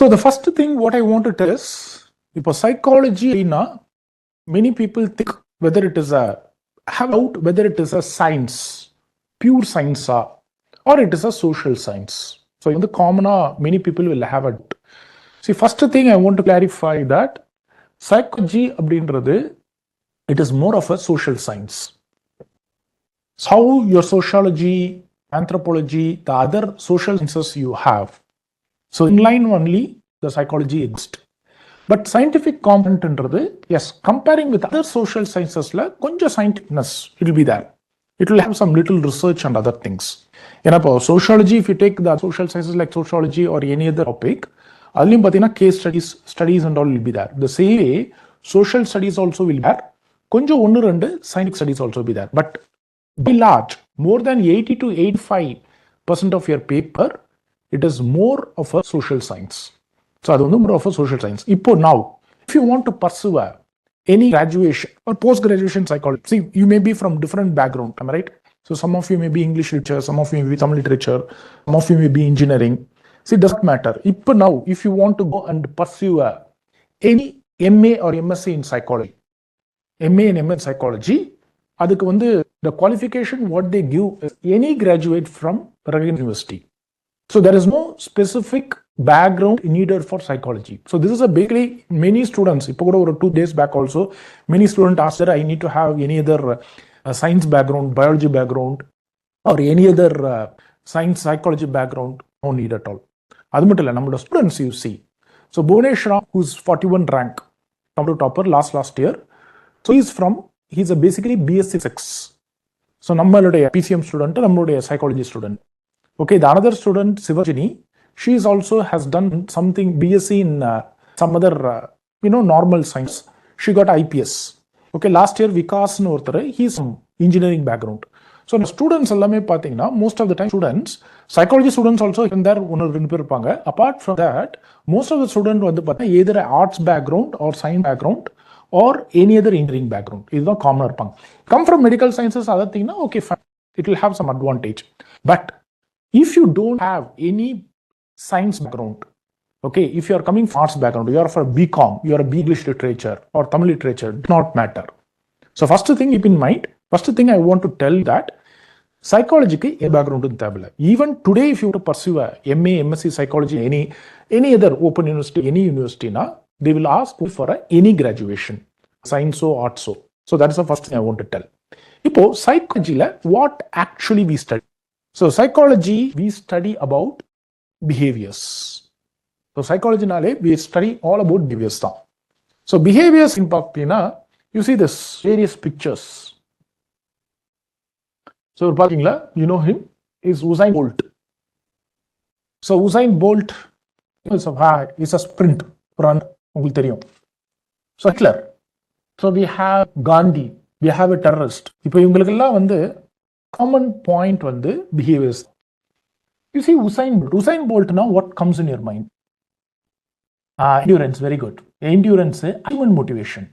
So the first thing what I want to tell is, இப்போ psychology many people think whether it is a whether it is a science, pure science, or it is a social science. So in the common, many people will have it. See, first thing I want to clarify that psychology abdinradhu, it is more of a social science. How your sociology, anthropology, the other social sciences you have. So in line only the psychology exists. But scientific component, yes, comparing with other social sciences, konja scientificness, it will be there. It will have some little research and other things. Sociology, if you take the social sciences like sociology or any other topic, case studies and all will be there. The same way, social studies also will be there. Konja onnu rendu scientific studies also be there. But by large, more than 80 to 85% of your paper, it is more of a social science. So that's more of a social science. Now, if you want to pursue any graduation or post-graduation psychology, see, you may be from different background, am I right? So some of you may be English literature, some of you may be Tamil literature, some of you may be engineering. See, it doesn't matter. Now, if you want to go and pursue any MA or MSc in psychology, MA and MA in psychology, the qualification what they give is any graduate from recognized university. So there is no specific background needed for psychology. So this is basically many students, 2 days back also, many students asked that I need to have any other science background, biology background, or any other science, psychology background, no need at all. That's number of students you see. So Bhunesh Ram, who's 41 rank, topper last year. So he's a basically BSc 6. So nammalude PCM student, nammalude psychology student. Okay, the another student, Sivajini, she is also has done something BSc in some other, normal science. She got IPS. Okay, last year Vikas Northare, he's from engineering background. So the students, most of the time students, psychology students also in there, apart from that, most of the students either arts background or science background or any other engineering background. This is not common. Come from medical sciences, other thing, okay, fine. It will have some advantage. But if you don't have any science background, okay, if you are coming from arts background, you are for BCom, you are a English literature or Tamil literature, does not matter. So first thing keep in mind, first thing I want to tell that psychology a background in tabla. Even today, if you want to pursue a MA, MSc psychology, any other open university, any university, they will ask for any graduation, science or arts. So that is the first thing I want to tell. Now, psychology, what actually we study? So psychology, we study about behaviors. So psychology, we study all about behaviors. So behaviors in Pakina, you see this various pictures. So you know him, is Usain Bolt. So Usain Bolt is a sprint run. So Hitler. So we have Gandhi, we have a terrorist. Common point on the behaviors. You see Usain Bolt now, what comes in your mind? Endurance, very good. Endurance, achievement motivation.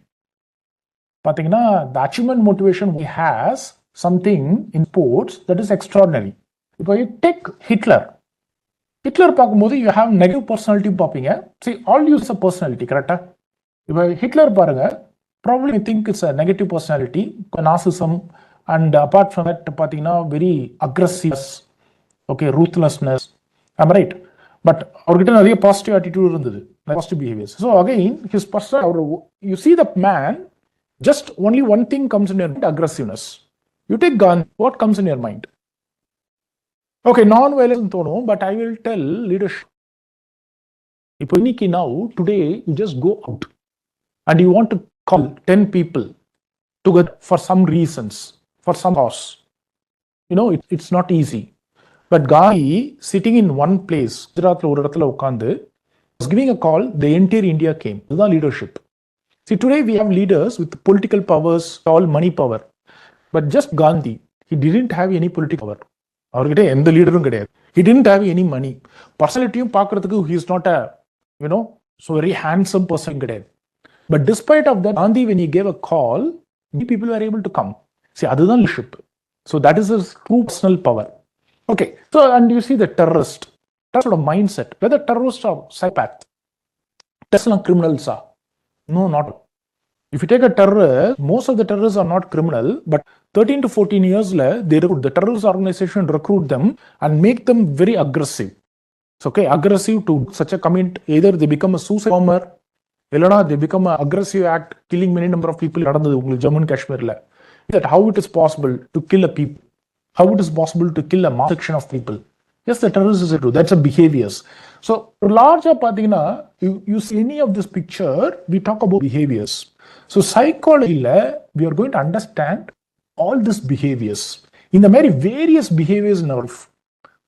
The achievement motivation has something in sports that is extraordinary. If you take Hitler, you have negative personality popping. See, all use a personality, correct? If Hitler, probably think it's a negative personality, narcissism, and apart from that, very aggressive, okay, ruthlessness. Am I right? But a positive attitude, positive behaviors. So again, his personality, you see the man, just only one thing comes in your mind, aggressiveness. You take gun, what comes in your mind? Okay, non-violence, but I will tell leadership. Now, today, you just go out and you want to call 10 people together for some reasons, for some cause. It's not easy. But Gandhi, sitting in one place, was giving a call, the entire India came. This is the leadership. See, today we have leaders with political powers, all money power. But just Gandhi, he didn't have any political power. He didn't have any money. Personality, he is not a, so very handsome person. But despite of that, Gandhi, when he gave a call, many people were able to come. See, other than leadership. So that is his true personal power. Okay, so and you see the terrorist, that sort of mindset, whether terrorist or psychopath. Terrorists criminals are. No, not. If you take a terrorist, most of the terrorists are not criminal, but 13 to 14 years they recruit, the terrorist organization recruit them and make them very aggressive. So, okay, aggressive to such a commit, either they become a suicide bomber, they become an aggressive act, killing many number of people in Jammu and Kashmir. That how it is possible to kill a people, how it is possible to kill a mass section of people. Yes, the terrorists is true. That's a behaviors. So, larger pathina, you see any of this picture, we talk about behaviors. So, psychology, we are going to understand all these behaviors. In the very various behaviors in our life,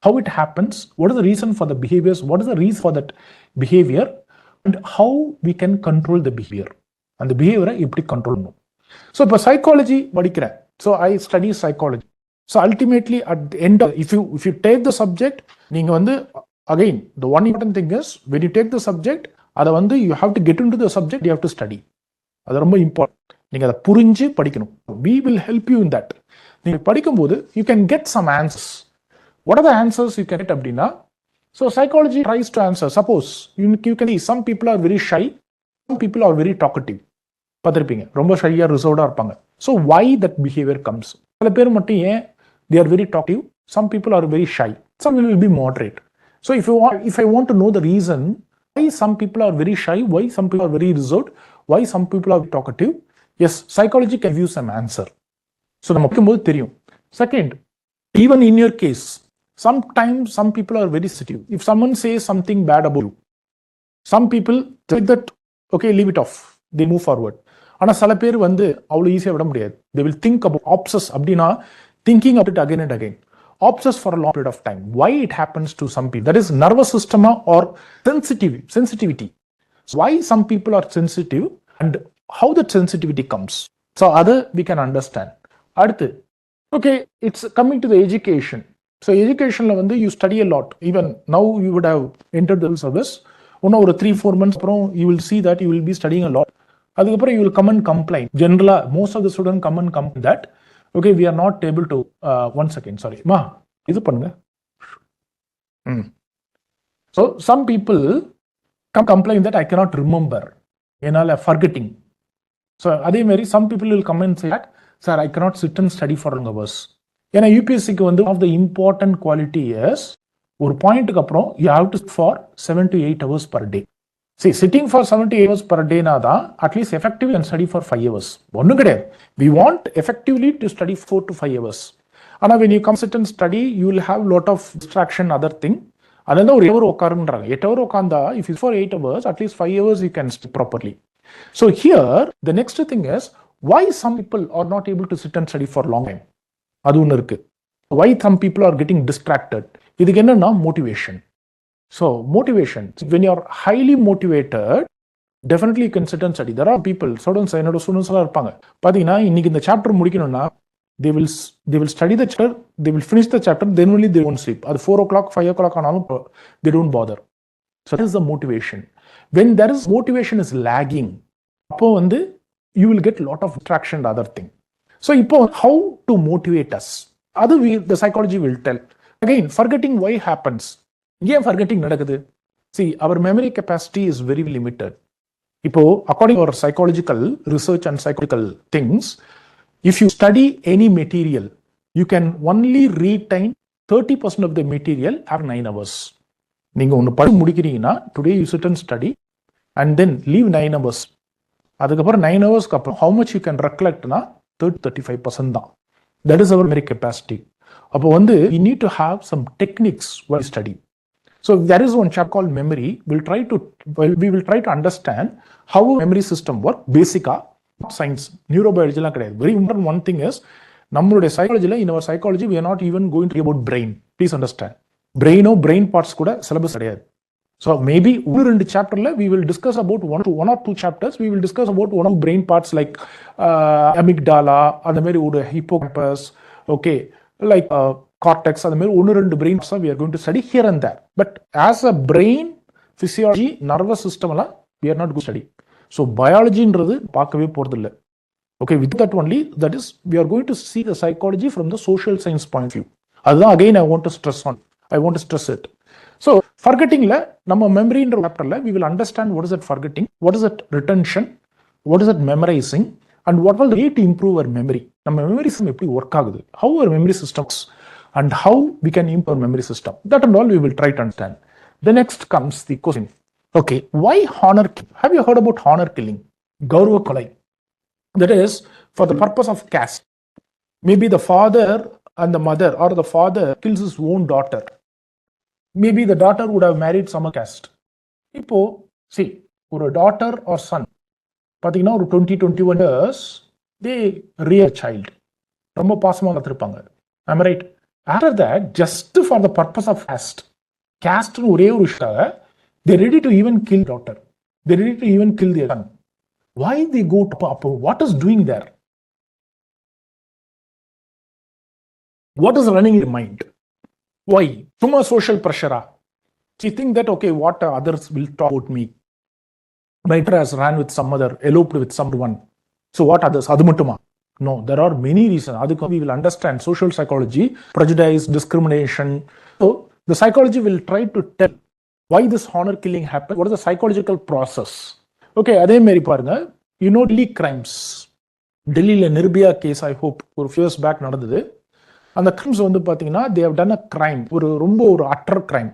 how it happens, what is the reason for the behaviors, what is the reason for that behavior, and how we can control the behavior. And the behavior, you control. So, for psychology, so I study psychology. So ultimately, at the end of, if you take the subject, again, the one important thing is, when you take the subject, you have to get into the subject, you have to study. That's very important. We will help you in that. You can get some answers. What are the answers you can get? So psychology tries to answer. Suppose, you can see some people are very shy, some people are very talkative. So why that behavior comes? They are very talkative, some people are very shy, some will be moderate. So if I want to know the reason why some people are very shy, why some people are very reserved, why some people are talkative, yes, psychology can give you some answer. So second, even in your case, sometimes some people are very sensitive. If someone says something bad about you, some people say that, okay, leave it off, they move forward. Ana sala per easy they will think about obsess thinking of it again and again, obsess for a long period of time. Why it happens to some people? That is nervous system or sensitivity. So why some people are sensitive and how that sensitivity comes. So other we can understand. Okay, it's coming to the education. So education you study a lot. Even now you would have entered the service. Over 3-4 months, you will see that you will be studying a lot. You will come and complain. Generally, most of the students come and complain that, okay, we are not able to, one second, sorry. So some people come complain that I cannot remember, forgetting. So some people will come and say that, sir, I cannot sit and study for long hours. UPSC one of the important quality is, one point you have to sit for 7 to 8 hours per day. See, sitting for 70 hours per day, at least effectively and study for 5 hours. We want effectively to study 4 to 5 hours. And when you come sit and study, you will have a lot of distraction, other thing. If it's for 8 hours, at least 5 hours you can study properly. So here, the next thing is, why some people are not able to sit and study for long time? Why some people are getting distracted? This is motivation. So motivation, when you are highly motivated, definitely you can sit and study. There are people, students in the chapter, they will study the chapter, they will finish the chapter, then only they won't sleep. At 4 o'clock, 5 o'clock, they don't bother. So that is the motivation. When there is motivation is lagging, you will get a lot of distraction and other thing. So how to motivate us? The psychology will tell. Again, forgetting why happens. Forgetting nadakudhu. See, our memory capacity is very limited. According to our psychological research and psychological things, if you study any material, you can only retain 30% of the material after 9 hours. Today you sit and study and then leave 9 hours. 9 hours, how much you can recollect? 30-35%. That is our memory capacity. You need to have some techniques while you study. So there is one chapter called memory. We will try to understand how memory system works. Basic science, neurobiology. Very important one thing is, in our psychology, we are not even going to talk about brain. Please understand. Brain parts kuda syllabus adiyad. So maybe in the chapter we will discuss about one or two chapters. We will discuss about one of brain parts like amygdala, and hippocampus, okay, like cortex, and the brain parts we are going to study here and there. But as a brain, physiology, nervous system, we are not going to study. So biology inradhu paakave poradilla. Okay, with that only, that is, we are going to see the psychology from the social science point of view. Again, I want to stress it. So forgetting la நம்ம memory in chapter la we will understand what is that forgetting, what is that retention, what is that memorizing, and what will the way to improve our memory. நம்ம memory system எப்படி work ஆகுது, how our memory system works, and how we can improve our memory system. That and all we will try to understand. The next comes the question. Okay, why honor killing? Have you heard about honor killing? Gaurav kolai. That is for the purpose of caste. Maybe the father and the mother, or the father kills his own daughter. Maybe the daughter would have married some caste. இப்போ see, ஒரு daughter or son பார்த்தீங்கன்னா ஒரு 20-21 years they rear a child. ரொம்ப பாசமாக வளர்த்துருப்பாங்க. Am I right? After that, just for the purpose of caste ஒரே ஒரு விஷயத்தால they ready to even kill daughter. They ready to even kill their son. Why they go to up? What is doing there? What is running in your mind? Why? From a social pressure. You think that, okay, what others will talk about me? My daughter has ran with some other, eloped with someone. So what others? Adumatuma. No, there are many reasons. Adukku we will understand social psychology, prejudice, discrimination. So the psychology will try to tell why this honor killing happened. What is the psychological process? Okay, அதே மாதிரி பாருங்க, you know Delhi crimes. டெல்லியில் Nirbhaya case I hope ஒரு few years back நடந்தது. அந்த crimes வந்து பார்த்தீங்கன்னா they have done a crime, ரொம்ப ஒரு அட்டர் கிரைம்.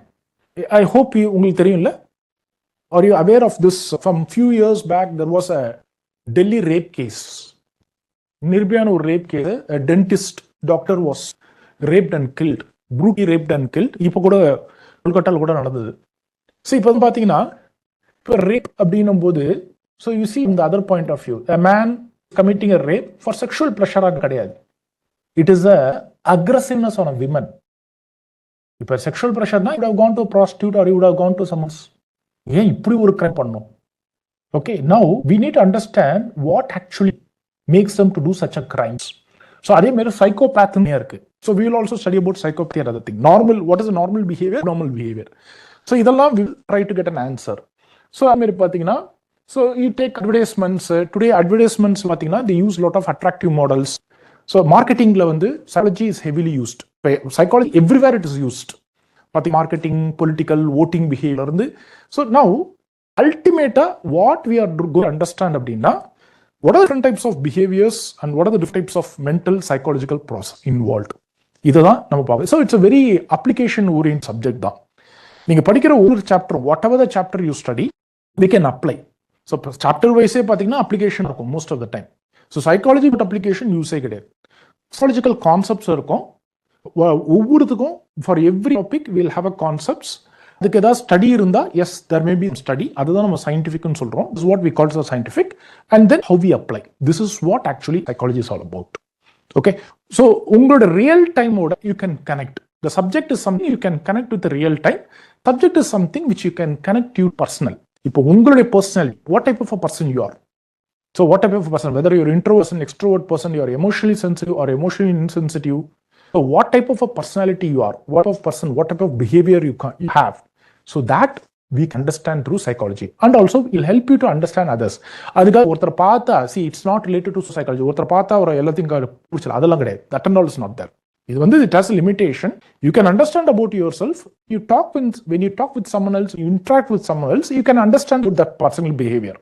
ஐ ஹோப் உங்களுக்கு தெரியும்ல, are you aware of this? From few years back there was a Delhi rape case. நிர்பயான ஒரு rape case. Dentist doctor was raped and killed, brutally raped and killed. இப்போ கூட கொல்கட்டாவில் கூட நடந்தது. ஸோ இப்போ வந்து பார்த்தீங்கன்னா இப்போ ரேப் அப்படின்னும் போது, ஸோ யூ சி இந்த other point of view, a man committing a rape for sexual pleasure கிடையாது. It is a aggressiveness on a woman. இப்போ sexual pleasure na, you would have gone to a prostitute or you would have gone to someone else. ஏன் இப்படி ஒரு crime பண்ணணும்? Okay, now we need to understand what actually makes them to do such a crimes. So அதே மாதிரி psychopath இருக்கு. So we will also study about psychopathy and other thing. Normal, what is the normal behavior? Normal behavior. So இதெல்லாம் we will try to get an answer. So அதே மாதிரி பார்த்தீங்கன்னா, so you take advertisements. Today advertisements பார்த்தீங்கன்னா they use lot of attractive models. So marketingல வந்து psychology is heavily used. Psychology everywhere it is used. பார்த்தீங்கன்னா marketing, political, voting behavior இருந்து. So now ultimately what we are going to understand அப்படின்னா, what are the different types of behaviors and what are the different types of mental psychological process involved? இதுதான் நம்ம பார்க்க. So it's a very application oriented subject தான். நீங்க படிக்கிற ஒரு chapter, whatever the chapter you study, we can apply. So chapter வைஸே பார்த்தீங்கன்னா application இருக்கும் most of the time. So psychology but application யூஸே கிடையாது. சைக்காலஜிக்கல் கான்செப்ட்ஸ் இருக்கும் ஒவ்வொருத்துக்கும். For every topic will have a concepts. அதுக்கு ஏதாவது ஸ்டடி இருந்தால் yes there may be study. அதுதான் நம்ம சயின்டிஃபிக்னு சொல்கிறோம். This what we calls the scientific. And then how we apply. This is what actually psychology is all about. Okay, so உங்களோட real டைமோட you can connect. The subject is something you can connect with the real time. Subject is something which you can connect to personal. இப்போ உங்களுடைய personality, what type of a person you are. So what type of a person, whether you're introvert person, extrovert person, you are emotionally sensitive or emotionally insensitive. So what type of a personality you are, what type of person, what type of behavior you have. So that we can understand through psychology. And also it will help you to understand others. அதுக்காக ஒருத்தர் பார்த்தா, see it's not related to psychology. ஒருத்தர் பார்த்தா ஒரு எல்லாத்தையும் பிடிச்சல, அதெல்லாம் கிடையாது. That and all is not there. இது வந்து it has a limitation. You can understand about yourself. You talk when you talk with someone else, you interact with someone else, you can understand what that personal behavior.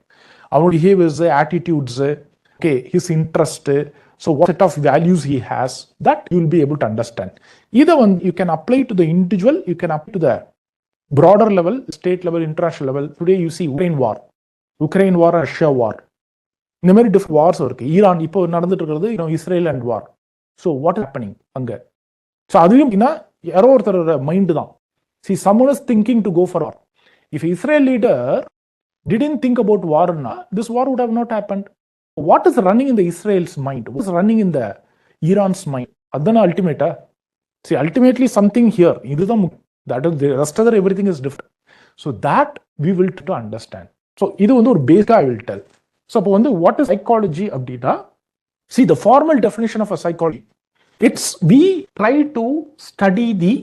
Our behaviors, attitudes, okay, his interest, so what set of values he has, that you will be able to understand. Either one you can apply to the individual, you can apply to the broader level, state level, international level. Today you see Ukraine war, Russia war. இந்த மாதிரி different wars இருக்கு. Iran இப்போ நடந்துட்டு இருக்கிறது Israel and war. So what is happening அங்க? So அதுவும் யாரோ ஒருத்தரோட மைண்டு தான். See, someone is thinking to go for war. If Israel leader didn't think about war, this war would have not happened. What is running in the Israel's mind? What is running in the Iran's mind? Adana ultimate. See, ultimately something here. That is the rest of everything is different. So that we will try to understand. So இது வந்து ஒரு பேசிக்கா I will tell. So அப்போ வந்து what is psychology அப்படின்னா, see the formal definition of a psychology. It's we try to study the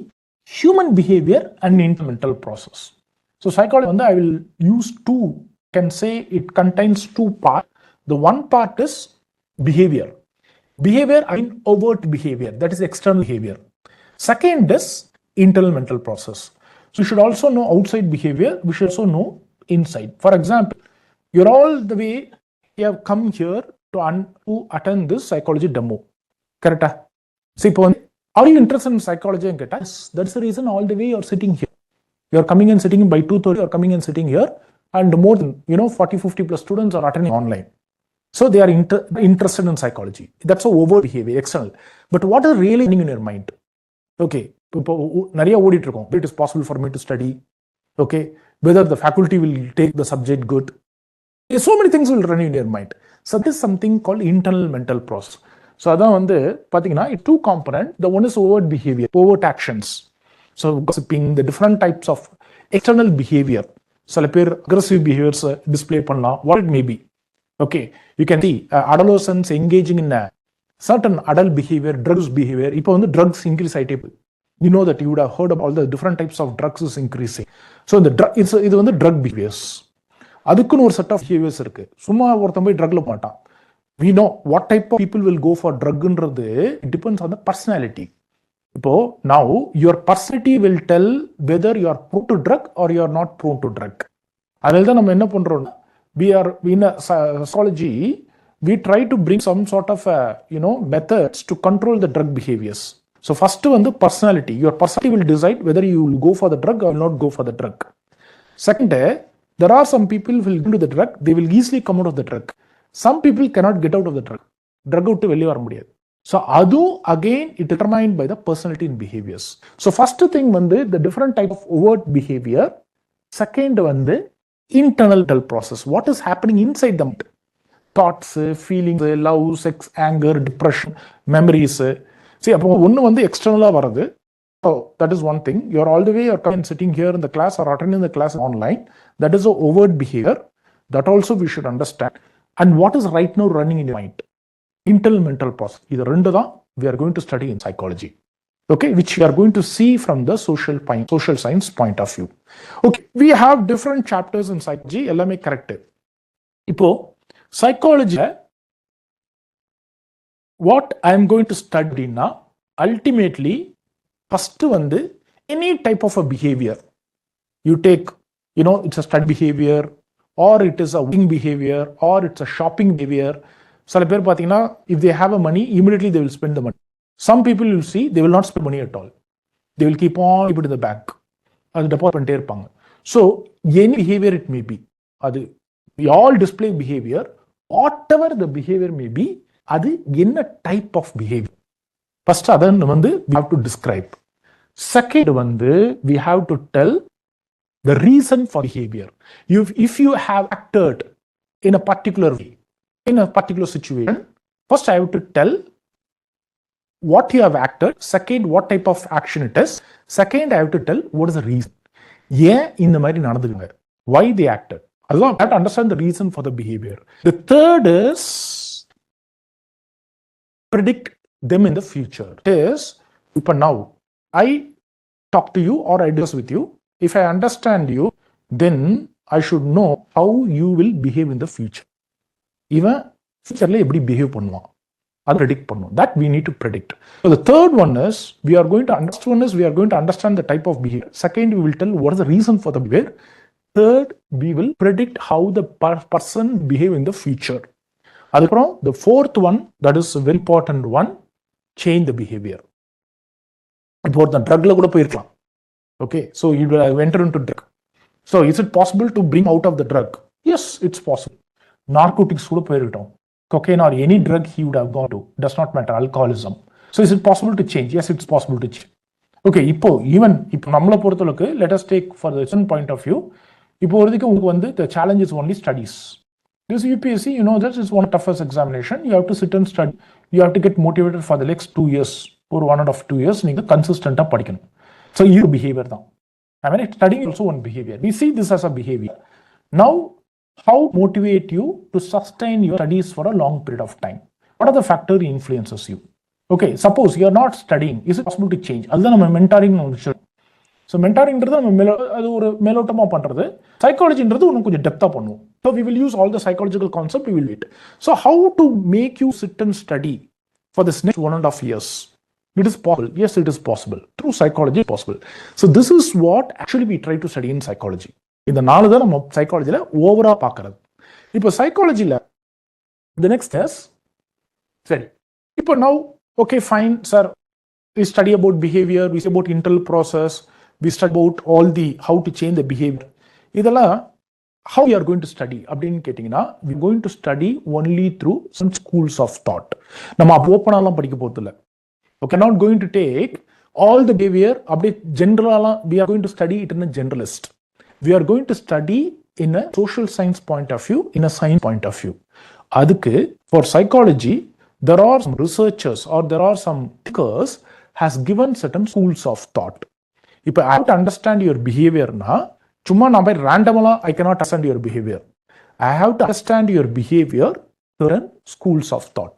human behavior and mental process. So psychology வந்து I will use two, can say it contains two parts. The one part is behavior. Behavior, I mean overt behavior, that is external behavior. Second is internal mental process. So you should also know outside behavior. We should also know inside. For example, you're all the way, you have come here to attend this psychology demo. Correct? See, are you interested in psychology? Yes, that's the reason all the way you're sitting here. You're coming and sitting by 2:30, you're coming and sitting here, and more than 40, 50 plus students are attending online. So they are interested in psychology. That's a overt behavior, external. But what is really happening in your mind? Okay, it is possible for me to study. Okay, whether the faculty will take the subject good. So many things will run in your mind. So this is something called internal mental process. So it's two component. The one is overt behavior, overt actions. So gossiping, the different types of external behavior. So aggressive behaviors display panna, what it may be. Okay, you can see adolescents engaging in a certain adult behavior, drugs behavior. Now the drugs increase. You know that you would have heard of all the different types of drugs is increasing. So it's the drug behaviors. அதுக்குன்னு ஒரு set of behaviors இருக்கு. சும்மா ஒருத்தன் போய் ட்ரக்ல மாட்டான். We know what type of people will go for drugன்றது, it depends on the personality. Now your personality will tell whether you are prone to drug or you are not prone to drug. அதனால தான் நம்ம என்ன பண்றோம்னா, we are in a psychology, we try to bring some sort of methods to control the drug behaviors. So first one, the personality. Your personality will decide whether you will go for the drug or not go for the drug. Second, there are some people who will go to the drug, they will easily come out of the drug. Some people cannot get out of the drug. Drug out வெளியே வர முடியாது. So adu again it determined by the personality and behaviors. So first thing the different type of overt behavior. Second internal process. What is happening inside them? Thoughts, feelings, love, sex, anger, depression, memories. See, one external varadu. So that is one thing. You're all the way, you're coming sitting here in the class or attending the class online. That is a overt behavior. That also we should understand. And what is right now running in your mind? Internal mental process. Either we are going to study in psychology. Okay, which we are going to see from the social science point of view. Okay, we have different chapters in psychology. Ellame correct. Ipo psychology, what I am going to study now, ultimately, first any type of a behavior. You take, it's a study behavior, or it is a working behavior, or it's a shopping behavior. If they have a money, immediately they will spend the money. Some people will see, they will not spend money at all. They will keep on keep it in the bank. So, any behavior it may be. We all display behavior. Whatever the behavior may be, that's a type of behavior. First, we have to describe. Second, we have to tell the reason for behavior. If you have acted in a particular way, in a particular situation, first I have to tell what you have acted. Second, what type of action it is. Second, I have to tell what is the reason. Why they acted. I have to understand the reason for the behavior. The third is predict them in the future. It is, now I talk to you or I discuss with you. If I understand you, then I should know how you will behave in the future. Even future behave பண்ணுவான். Predict பண்ணுவோம். That we need to predict. So the third one is we are going to understand the type of behavior. Second, we will tell what is the reason for the behavior. Third, we will predict how the person behave in the future. The fourth one, that is a very important one, change the behavior. The drug okay, so you will enter into drug. So is it possible to bring out of the drug? Yes, it's possible. Narcotics cocaine or any drug he would have gone to, does not matter, alcoholism. So is it possible to change? Yes, it's possible to change. Okay, let us take for the point of view. The challenge is only studies. This UPSC, that is one of the toughest examination. You have to sit and study. You have to get motivated for the next 2 years or 1.5 2 years. Consistent. So you behavior now. Studying also one behavior. We see this as a behavior. Now, how motivate you to sustain your studies for a long period of time? What are the factors influences you? Okay, suppose you are not studying. Is it possible to change? That's mentoring. So mentoring is melotama pandrathu. Psychology is depth. So we will use all the psychological concept. We will do it. So how to make you sit and study for this next 1.5 years? It is possible. Yes, it is possible. Through psychology, possible. So this is what actually we try to study in psychology. இந்த 4 தான் நம்ம சைக்காலஜில ஓவரா பார்க்கறது. இப்போ சைக்காலஜில the next is சரி. இப்போ now okay fine sir, we study about behavior, we study about internal process, we study about all the how to change the behavior. இதெல்லாம் how we are going to study அப்படின்னு கேட்டிங்கன்னா we are going to study only through some schools of thought. நம்ம ஓப்பனாலாம் படிக்க போறது இல்லை. Okay, not going to take all the behavior அப்படியே ஜென்ரலாலாம் we are going to study it in a generalist. We are going to study in a social science point of view, in a science point of view. அதுக்கு for psychology there are some researchers or there are some thinkers has given certain schools of thought. இப்போ I have to understand your behavior na சும்மா நான் போய் randomly I cannot understand your behavior. I have to understand your behavior through schools of thought.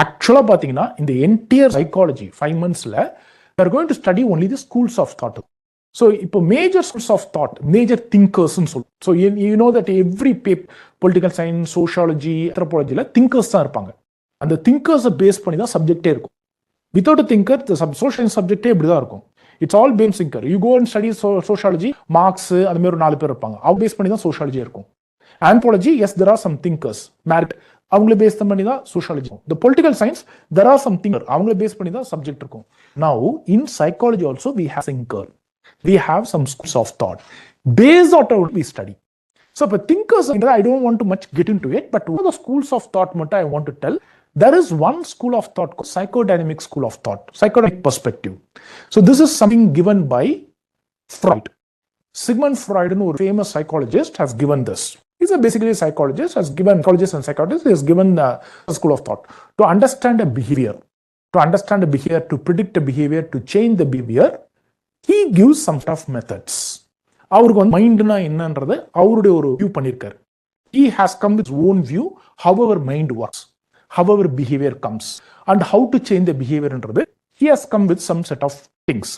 ஆக்சுவலா பாத்தீங்கன்னா இந்த entire psychology 5 monthsல we are going to study only the schools of thought. So இப்போ major schools of thought, major thinkers னு சொல்லுவோம். So you know that every political science, sociology, anthropologyல thinkers தான் இருப்பாங்க. அந்த thinkers base பண்ணி தான் சப்ஜெக்டே இருக்கும். Without a thinker the social சப்ஜெக்டே இப்படி தான் இருக்கும். It's all based thinker. You go and study sociology, Marx அந்த மாதிரி ஒரு 4 பேர் இருப்பாங்க. அவங்க பேஸ் பண்ணி தான் சோஷியாலஜி இருக்கும். Anthropology, yes, there are some thinkers. Merit அவங்கள பேஸ் பண்ணி தான் sociology. The political science, there are some thinker. அவங்கள பேஸ் பண்ணி தான் சப்ஜெக்ட் இருக்கும். Now, in psychology also we have thinker. We have some schools of thought. Based on what we study. So, for thinkers, I don't want to much get into it, but one of the schools of thought I want to tell, there is one school of thought called psychodynamic school of thought, psychodynamic perspective. So, this is something given by Freud. Sigmund Freud, a famous psychologist, has given this. He's basically a psychologist, has given psychologist and psychologist, he has given a school of thought to understand a behavior, to predict a behavior, to change the behavior. He gives some sort of methods. அவருக்கு வந்து மைண்ட்னா என்னன்றது அவருடைய ஒரு view பண்ணியிருக்காரு. He has come with his own view, how our mind works, how our behavior comes, and how to change the behaviorன்றது. He has come with some set of things.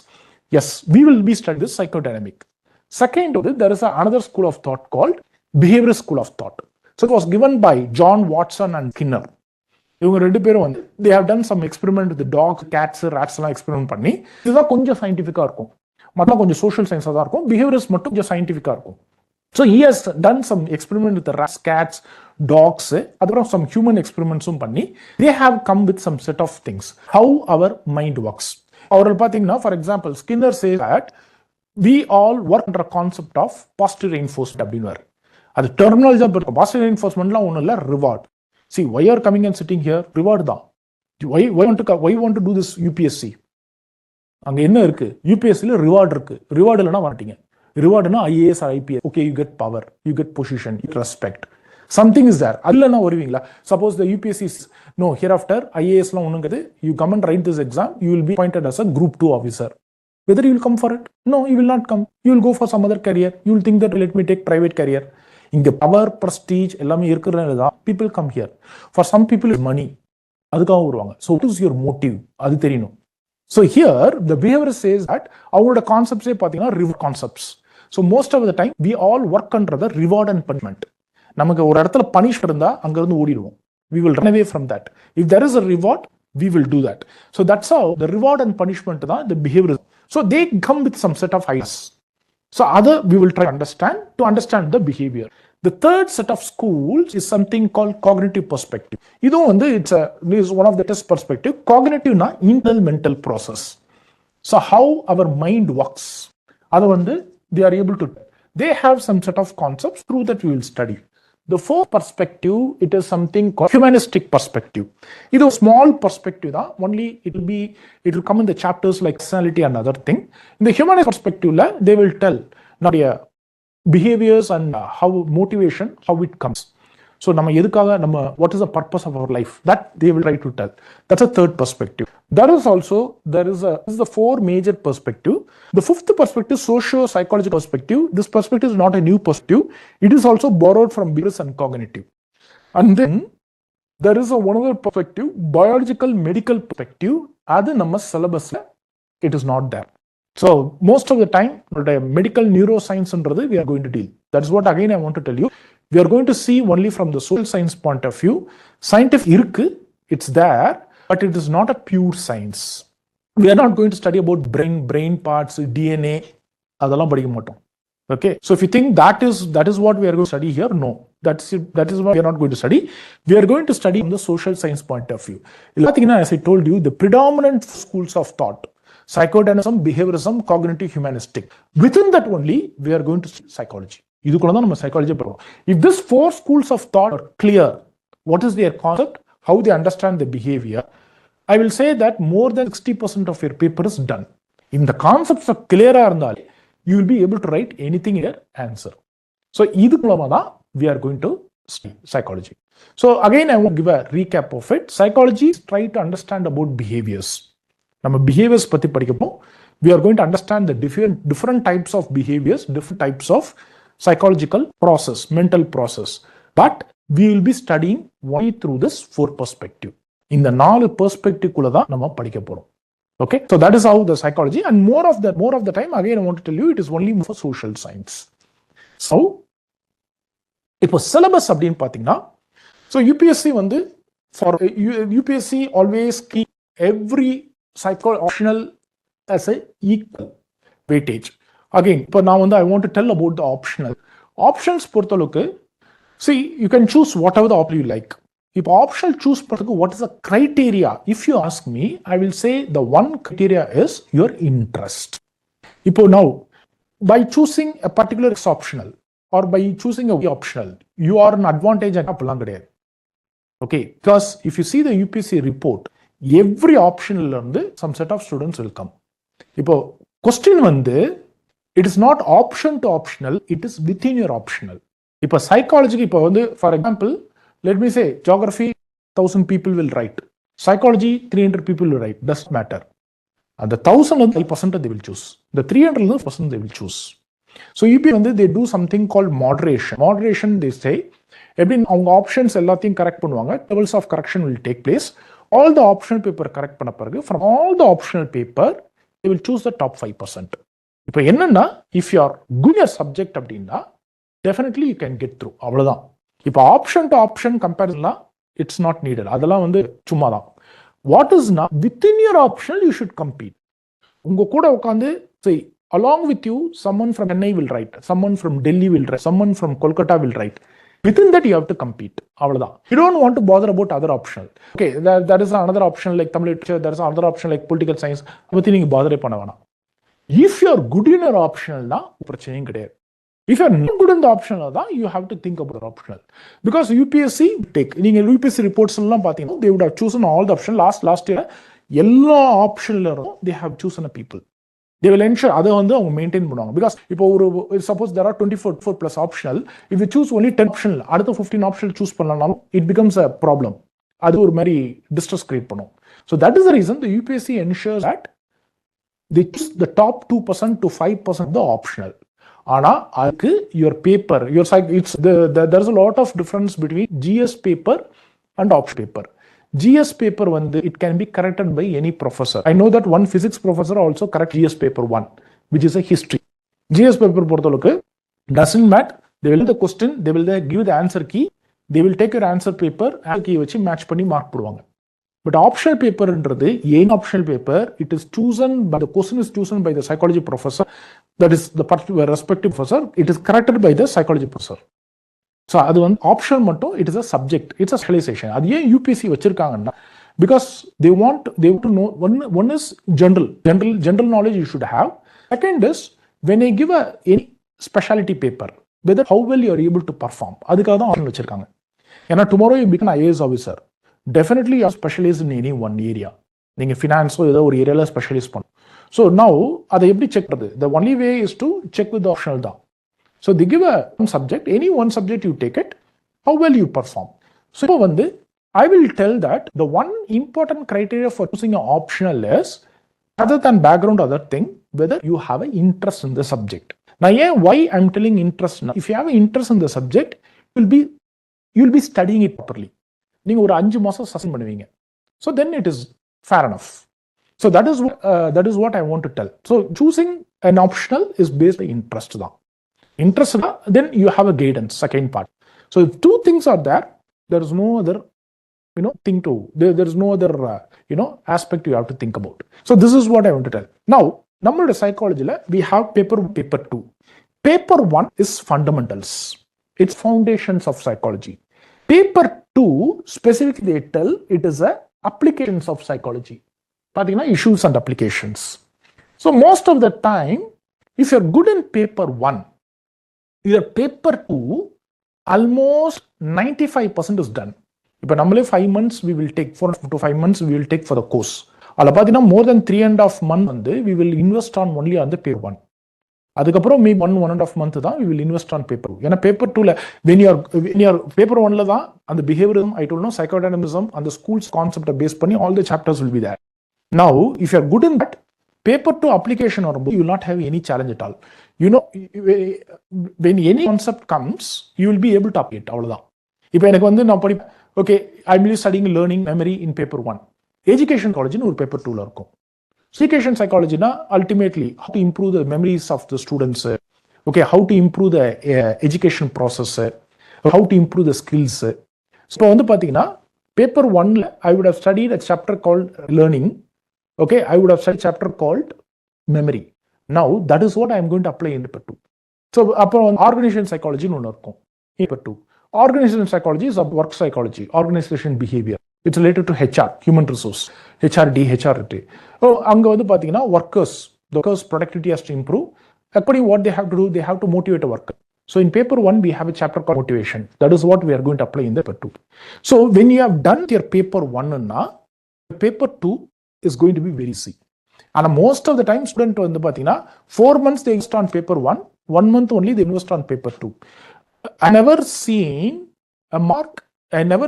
Yes, we will be studying this psychodynamic. Second, there is another school of thought called behavioral school of thought. So it was given by John Watson and Skinner. இவங்க 2 பேரும் வந்து they have done some experiment with the dogs, cats, rats எல்லாம் experiment பண்ணி இதுதான் கொஞ்சம் சயின்டிஃபிக்கா இருக்கும், மற்ற கொஞ்சம் சோஷியல் சயின்ஸா தான் இருக்கும், பிஹேவியர்ஸ் மட்டும் கொஞ்சம் சயின்டிஃபிக்கா இருக்கும். So he has done some experiment with the rats, cats, dogs, அதுக்கப்புறம் some human experiments பண்ணி they have come with some set of things how our mind works. அவர்கள் பார்த்தீங்கன்னா for example Skinner says that we all work under a concept of positive reinforcement அப்படின்வார். அது terminology தான் இருக்கும். Positive ரெயின்ஃபோர்ஸ்மெண்ட்லாம் ஒன்றும் இல்லை, reward. See, why you are coming and sitting here? Reward தான். Why you want to do this UPSC? அங்க என்ன இருக்கு? UPSCல reward இருக்கு. ரிவார்ட் இல்லைன்னா மாட்டீங்க. ரிவார்டுனா IAS or IPS. Okay, you get power, you get position, you get respect. Something is there. அது இல்லைன்னா வருவீங்களா? Suppose the UPSC is no, hereafter IASலாம் ஒண்ணுங்கிறது, you come and write this exam, you will be appointed as a Group 2 officer. Whether you will come for it? No, you will not come. You will go for some other career. You will think that let me take private career. இங்க power, prestige எல்லாமே இருக்கிறது தான் people come here. For some people is money, அதுக்காக வருவாங்க. So what is your motive, அது தெரியணும். So here the behaviour says that அவங்களோட கான்செப்ட்ஸே பார்த்தீங்கன்னா reward concepts. So most of the time we all work under reward and punishment. நமக்கு ஒரு இடத்துல பனிஷ் இருந்தா அங்கிருந்து ஓடிடுவோம். We will run away from that. If there is a reward we will do that. So that's how the reward and punishment da the behavior. So they come with some set of ideas. So other we will try to understand the behavior. The third set of schools is something called cognitive perspective. Idu vandu is one of the test perspective. Cognitive na internal mental process. So how our mind works. Adu vandu they are able to, they have some set of concepts through that we will study. The fourth perspective, it is something called humanistic perspective. It is a small perspective, only it will come in the chapters like personality and other thing. In the humanist perspective, they will tell not behaviors and how motivation, how it comes. So, what is the purpose of our life? That they will try to tell. That's a third perspective. There is the four major perspective. The fifth perspective, socio-psychological perspective. This perspective is not a new perspective. It is also borrowed from behaviors and cognitive. And then there is one other perspective, biological medical perspective. That's our syllabus. It is not there. So most of the time, medical neuroscience we are going to deal. That's what again I want to tell you. We are going to see only from the social science point of view. Scientific irukku, it's there, but it is not a pure science. we are not going to study about brain parts, DNA, அதெல்லாம் படிக்க மாட்டோம். Okay, so if you think that is what we are going to study here, no, that is what we are not going to study. We are going to study from the social science point of view. As I told you, the predominant schools of thought, psychodynamism, behaviorism, cognitive humanistic. Within that only, we are going to study psychology. Psychology. If these 4 schools of thought are clear, what is their concept, how they understand the behavior, I will say that more than 60% of your paper is done. In the concepts are clear, you will be able to write anything in your answer. So, we are going to study psychology. So, again, I want to give a recap of it. Psychology is trying to understand about behaviors. Behaviors, we are going to understand the different types of behaviors, different types of psychological process, mental process. But we will be studying only through this 4 perspective. In the 4 perspective, okay, so that is how the psychology, and more of the time, again, I want to tell you, it is only for social science. So, இப்போ syllabus அப்படின்னு பார்த்தீங்கன்னா, so UPSC for UPSC always keep every optional as a equal weightage. Again, இப்போ நான் I want to tell about the options பொறுத்தளவுக்கு, see, you can choose whatever the option you like. If optional choose what is the criteria? If you ask me, I will say the one criteria is your interest. Now, by choosing a particular optional or by choosing a optional, you are an advantage. Okay, because if you see the UPSC report, every optional some set of students will come. Question it is not option to optional, it is within your optional. Psychology, for example, let me say, geography, 1,000 people will write. Psychology, 300 people will write. Doesn't matter. And the 1,000% they will choose. The 300% they will choose. So, they do something called moderation. Moderation, they say, every options, correct levels of correction will take place. All the optional paper correct from all the optional paper, they will choose the top 5%. If you are good at subject, definitely you can get through. இப்போ option to option கம்பேரிசன்லாம் it's not needed. அதெல்லாம் சும்மா தான். What is நா within your optional you should compete. உங்க கூட உட்காந்து சரி, along with you, someone from Chennai will write, someone from Delhi will write, someone from Kolkata will write. Within that, you have to compete. அவ்வளவுதான். You don't want to bother about other optional. Okay, there is another option like Tamil literature, there is another option like political science. அதை பற்றி நீங்கள் பாதரே பண்ண வேணாம். If you are good in your optional, பிரச்சனையும் கிடையாது. If you are not good in the optional, you have to think about the optional. Because UPSC take, UPSC reports, they would have chosen all the options. Last year, எல்லா optional, they have chosen a people. They will ensure அதை maintain பண்ணுவாங்க. Because suppose there are 24 plus optional, if you choose only 10 optional, அடுத்த 15 optional choose பண்ணலனாலும், it becomes a problem. அது ஒரு மாதிரி distress create பண்ணும். So that is the reason the UPSC ensures that they choose the top 2% to 5% the optional. ஆனா அதுக்கு your paper, there's a lot of difference between GS paper and option paper. GS paper it can be corrected by any professor. I know that one physics professor also correct GS paper 1, which is a history. GS paper பொறுத்தளவுக்கு doesn't matter. They will the question, they will give the answer key, they will take your answer paper, answer key வச்சு match பண்ணி mark போடுவாங்க. But optional paper any optional paper, it is chosen by the question is chosen by the psychology professor, that is the respective professor, it is corrected by the psychology professor. So அது optional மட்டும், it is a subject, it's a specialization. அது ஏன் UPSC வச்சிருக்காங்கன்னா, because they want to know, one is general knowledge you should have. Second is when they give any specialty paper, whether how well you are able to perform, அதுக்காக தான் option வச்சிருக்காங்க. ஏன்னா tomorrow you become an IAS officer, definitely you are specialized in any one area. நீங்க ஃபினான்ஸோ ஏதோ ஒரு ஏரியால specialise பண்ணும். So now அதை எப்படி செக் பண்ணுறது? The only way is to check with the optional தான். So they give one subject, any one subject you take it, how well you perform. So இப்போ I will tell that the one important criteria for choosing an optional is, other than background, other thing, whether you have an interest in the subject. Now why I'm telling interest now? If you have an interest in the subject, you'll be studying it properly. நீங்க ஒரு 5 மாசம் sustain பண்ணுவீங்க. So then it is fair enough. So that is what I want to tell. So choosing an optional is based on interest. Interest, then you have a guidance, second part. So if 2 things are there, there is no other thing to, there is no other aspect you have to think about. So this is what I want to tell. Now, நம்மளோட psychology we have paper 2. Paper 1 is fundamentals. It's foundations of psychology. Paper 2 specifically they tell it is a applications of psychology. பாத்தீங்கன்னா issues and applications. So most of the time, if you're good in paper 1, your paper 2 almost 95% is done. இப்போ நம்மளே 5 months we will take, 4 to 5 months we will take for the course. அதில் பார்த்தீங்கன்னா more than 3.5 months வந்து we will invest on only on the paper 1. அதுக்கப்புறம் மே 1.5 month தான் we will invest on paper 2. ஏன்னா paper 2ல when you are paper 1ல தான் அந்த behaviorism, I told you, psychodynamism, அந்த schools concept based பண்ணி all the chapters will be there. Now, if you are good in that, paper 2 application வரும்போது you will not have any challenge at all. When any concept comes, you will be able to apply it. அவ்வளவுதான். இப்போ எனக்கு வந்து நான் படிப்பேன், okay, I will be studying learning memory in paper 1. Education psychology ஒரு paper 2ல இருக்கும். Education psychology na ultimately how to improve the memories of the students, okay, how to improve the education process, how to improve the skills. So வந்து பாத்தீங்கன்னா paper 1ல I would have studied a chapter called learning. Okay, I would have studied a chapter called memory. Now that is what I am going to apply in paper 2. So அப்புறம் organization psychology ஒன்று இருக்கும் paper 2. Organization psychology is a work psychology, organization behavior. It's related to HR, human resource, HRD, HRT. So அங்க வந்து பாத்தீங்கன்னா workers productivity has to improve. According what they have to do, they have to motivate a worker. So in paper 1 we have a chapter called motivation. That is what we are going to apply in the paper 2. So when you have done your paper 1 na, paper 2 is going to be very easy. And most of the time student வந்து பாத்தீங்கன்னா 4 months they invest on paper 1, 1 month only they invest on paper 2. I never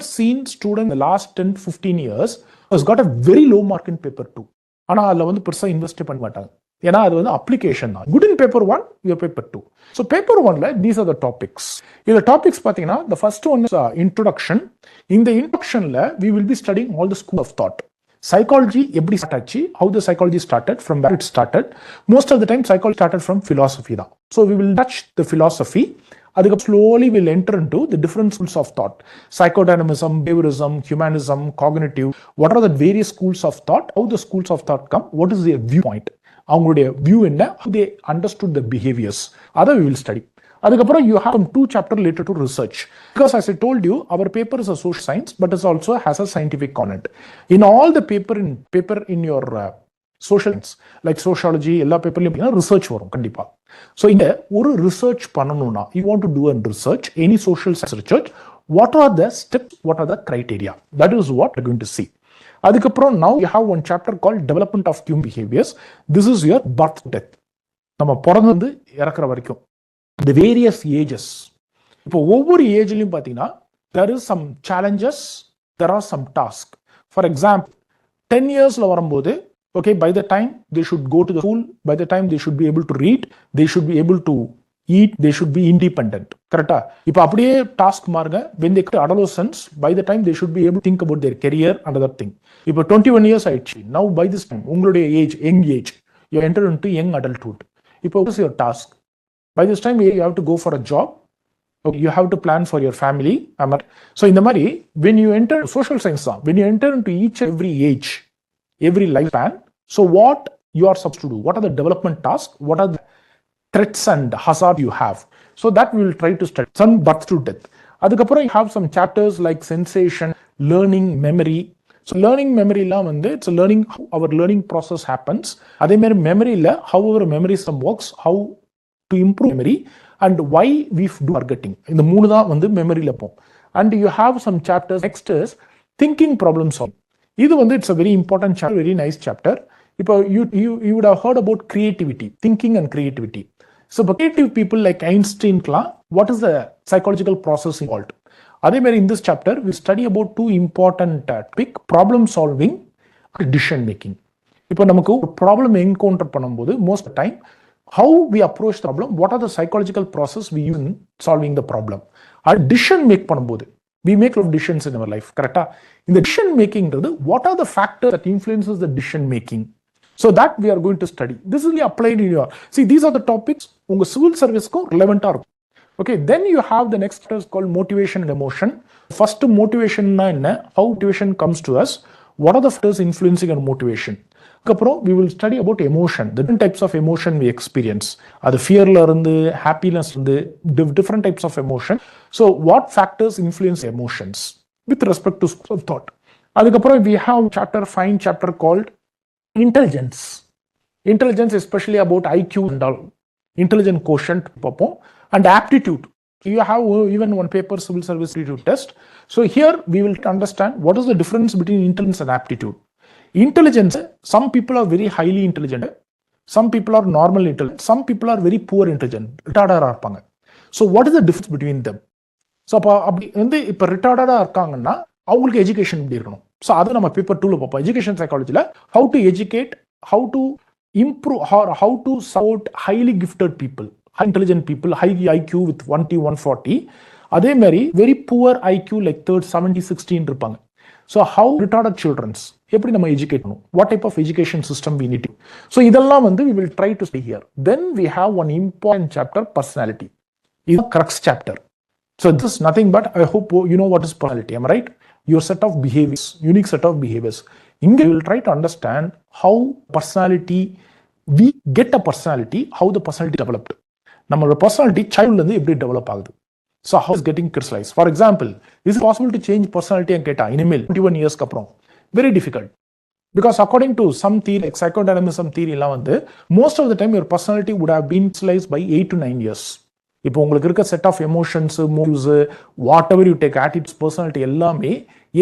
seen student in the last 10-15 years has got a very low mark in paper 2. ஆனா அதுல வந்து பெருசா invest பண்ண மாட்டாங்க. ஏன்னா அது வந்து அப்ளிகேஷன் தான். Good in paper 1, your paper 2. So paper 1ல these are the topics. இந்த டாபிக்ஸ் பாத்தீங்கன்னா the first one is introduction. In the introductionல we will be studying all the school of thought. Psychology எப்படி start ஆச்சு, how the psychology started, from where it started. Most of the time psychology started from philosophy தான். So we will touch the philosophy. அதுக்கு slowly we'll enter into the different schools of thought. Psychodynamism, behaviorism, humanism, cognitive. What are the various schools of thought? How the schools of thought come? What is their viewpoint? அவங்களுடைய view என்ன? How they understood the behaviors. அதை we will study. அதுக்கப்புறம் you have 2 chapters related to research. Because as I told you, our paper is a social science, but it also has a scientific content. In all the paper in your social science, like sociology, எல்லா பேப்பர்லையும் research வரும் கண்டிப்பா. So இங்க ஒரு research பண்ணணும்னா, you want to do a research, any social science research, what are the steps, what are the criteria? That is what we're going to see. அதுக்கப்புறம் now you have one chapter called development of human behaviors. This is your birth to death. நம்ம பிறந்து இறக்குற வரைக்கும் the various ages. இப்போ ஒவ்வொரு ஏஜ்லயும் பாத்தீங்கன்னா there is some challenges, there are some tasks. For example, 10 yearsல வரும்போது, okay, by the time they should go to the school, by the time they should be able to read, they should be able to eat, they should be independent. கரெக்டா? இப்போ அப்படியே task மாறுங்க, when they get to adolescence, by the time they should be able to think about their career and other thing. இப்போ 21 years ஆயிடுச்சு. Now by this time உங்களுடைய age, young age, you enter into young adulthood. இப்போ what is your task? By this time you have to go for a job. Okay, you have to plan for your family. So in the மாதிரி when you enter social science, when you enter into each and every age, every lifespan, so what you are supposed to do, what are the development tasks, what are the threats and hazards you have, so that we will try to study. Some birth to death. அதுக்கப்புறம் you have some chapters like sensation, learning, memory. So learning memory la வந்து it's a learning, how our learning process happens. அதே மாதிரி memoryல how our memory system works, how to improve memory, and why we do forgetting. இந்த மூணு தான் வந்து மெமரியில போகும். And you have some chapters. Next is thinking problem solving. இது வந்து it's a very important chapter, very nice chapter. இப்போ you would have heard about creativity, thinking and creativity. So creative people like Einstein-லாம் what is the psychological process involved? அதே மாதிரி in this chapter we study about 2 important topic, problem solving and decision making. இப்போ நமக்கு ஒரு problem encounter பண்ணும்போது most of the time how we approach the problem, what are the psychological process we use in solving the problem. And decision make பண்ணும்போது we make a lot of decisions in our life, கரெக்டா? இந்த decision making what are the factors that influences the decision making, so that we are going to study. This will be applied in your, see, these are the topics உங்க civil service-க்கும் relevant-ஆ இருக்கும். Okay, then you have the next chapter called motivation and emotion. First motivation na enna, how motivation comes to us, what are the factors influencing our motivation. அதுக்கப்புறம் we will study about emotion, the different types of emotion we experience. அது fearல இருந்து happiness இருந்து different types of emotion. So what factors influence emotions with respect to school of thought. அதுக்கப்புறம் we have fine chapter called intelligence. Intelligence especially about IQ and all, intelligent quotient பார்ப்போம், and aptitude. You have even one paper, civil service aptitude test. So here we will understand what is the difference between intelligence and aptitude. Intelligence, some people are very highly intelligent, some people are normal intelligent, some people are very poor intelligent, retarded இருப்பாங்க. So what is the difference between them? So அப்போ அப்படி வந்து இப்போ ரிட்டார்டடாக இருக்காங்கன்னா அவங்களுக்கு education இப்படி இருக்கணும். So அது நம்ம பேப்பர் 2ல பார்ப்போம். எஜுகேஷன் சைக்காலஜியில் how to educate, how to improve, how to support highly gifted people, high intelligent people, high IQ with 1T 140. அதே மாதிரி very poor IQ like 70 16 இருப்பாங்க. So how retarded children's எப்படி நம்ம எஜுகேட் பண்ணணும், what type of education system we need to. So இதெல்லாம் வந்து we will try to stay here. Then we have one important chapter, personality. இது crux chapter. So this is nothing but, I hope you know what is personality, am I right? Your set of behaviors, unique set of behaviors. இங்கே we will try to understand how personality, we get a personality, how the personality developed. நம்மளோட personality childhood எப்படி develop ஆகுது. So how is getting crystallized. For example, is it possible to change personality and கேட்டா இனிமேல் 21 இயர்ஸ்க்கு அப்புறம் very difficult. Because according to some theory, like psychodynamism theory எல்லாம் வந்து most of the time your personality would have been crystallized by 8 to 9 years. இப்போ உங்களுக்கு இருக்க set of emotions, moves, whatever you take, attitudes, personality எல்லாமே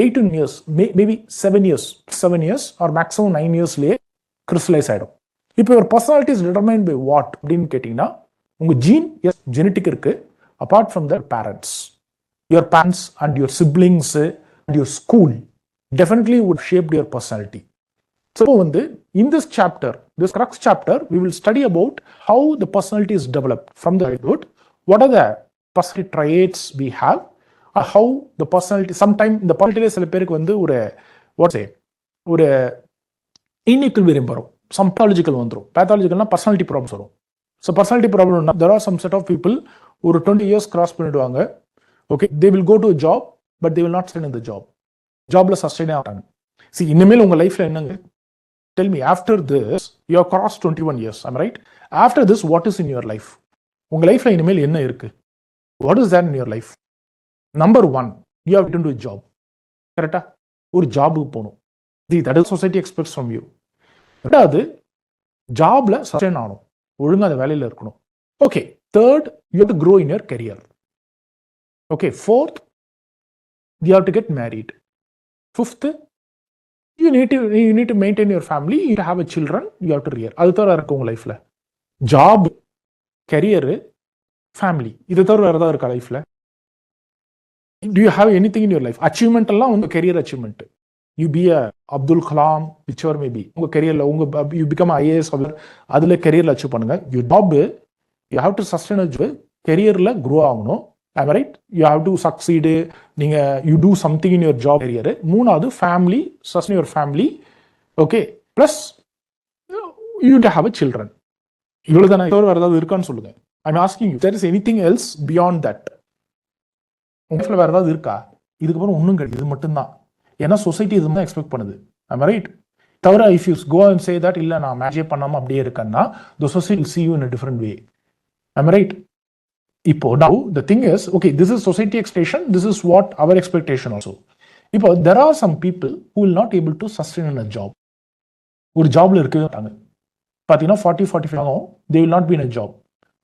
8 to 9 years, maybe 7 years or maximum 9 yearsலேயே crystallise ஆகிடும். இப்போ ஒரு personality is determined by what அப்படின்னு கேட்டிங்கன்னா, உங்கள் ஜீன், எஸ் ஜெனட்டிக் இருக்கு, apart from the parents, your parents and your siblings and your school definitely would shape your personality. So வந்து in this chapter, this crux chapter, we will study about how the personality is developed from the childhood. What are the personality traits we have? How the personality, sometime இந்த personality சில பேருக்கு வந்து ஒரு இன்இக்விலிபிரியம் வரும், some pathological வந்துடும். பேத்தாலஜிக்கல்னா personality problems வரும். So personality ப்ராப்ளம்னா there are some set of people ஒரு 20 years கிராஸ் பண்ணிடுவாங்க. Okay, they will go to a job but they will not sustain in the job. ஜாப்ல சஸ்டெயினே ஆகிறாங்க. See, இனிமேல் உங்க லைஃப்ல என்னங்க, tell me, after this you have crossed 21 years, am I right? After this, what is in your life? உங்க லைஃப்ல இனிமேல் என்ன இருக்கு? What is that in your life? Number 1, you have to do a job. கரெக்டா? ஒரு ஜாபுக்கு போகணும். That is society expects from you. ரெண்டாவது, ஜாப்ல சஸ்டெயின் ஆகணும், ஒழுங்கா அந்த வேலையில இருக்கணும். Okay. Third, you have to grow in your career. Okay. Fourth, you have to get married. Fifth, you need to maintain your family, you have a children, you have to rear. அது தவிர இருக்கு உங்க லைஃப்ல job, career, family, இது தவிர வேற ஏதாவது இருக்கா லைஃப்ல? Do you have anything in your life? Achievement எல்லாம் உங்க career achievement. You be a Abdul Kalam, whichever maybe, உங்க கரியர்ல யூ பிகம் IAS ஆஃபீஸர், அதுல கரியர்ல அச்சீவ் பண்ணுங்க. You job, you have to sustain கரியர்ல க்ரோ ஆகணும். Am I right? You have to succeed. You do something in your job career. மூணாவது, family, sustain your family. Okay. Plus, you need to have a children. இவ்வளவு தானே? வேற ஏதாவது இருக்கான்னு சொல்லுங்க. I'm asking you, there is anything else beyond that? உங்க லைஃப்ல வேற ஏதாவது இருக்கா? இதுக்கப்புறம் ஒன்றும் கிடையாது, இது மட்டும்தான். ஏன்னா சொசைட்டி இது தான் எக்ஸ்பெக்ட் பண்ணுது. Am I right? தவிர if you go and say that, இல்ல நான் மேனேஜ் பண்ணாம அப்படியே இருக்கேன்னா, the society will see you in a different way. Am I right? இப்போ now the thing is, okay, this is society expectation, this is what our expectation also. இப்போ there are some people who will not able to sustain in a job. ஒரு ஜாப்ல இருக்கவே மாட்டாங்க. பார்த்தீங்கன்னா 40-45 ஆகும், they will not be in a job.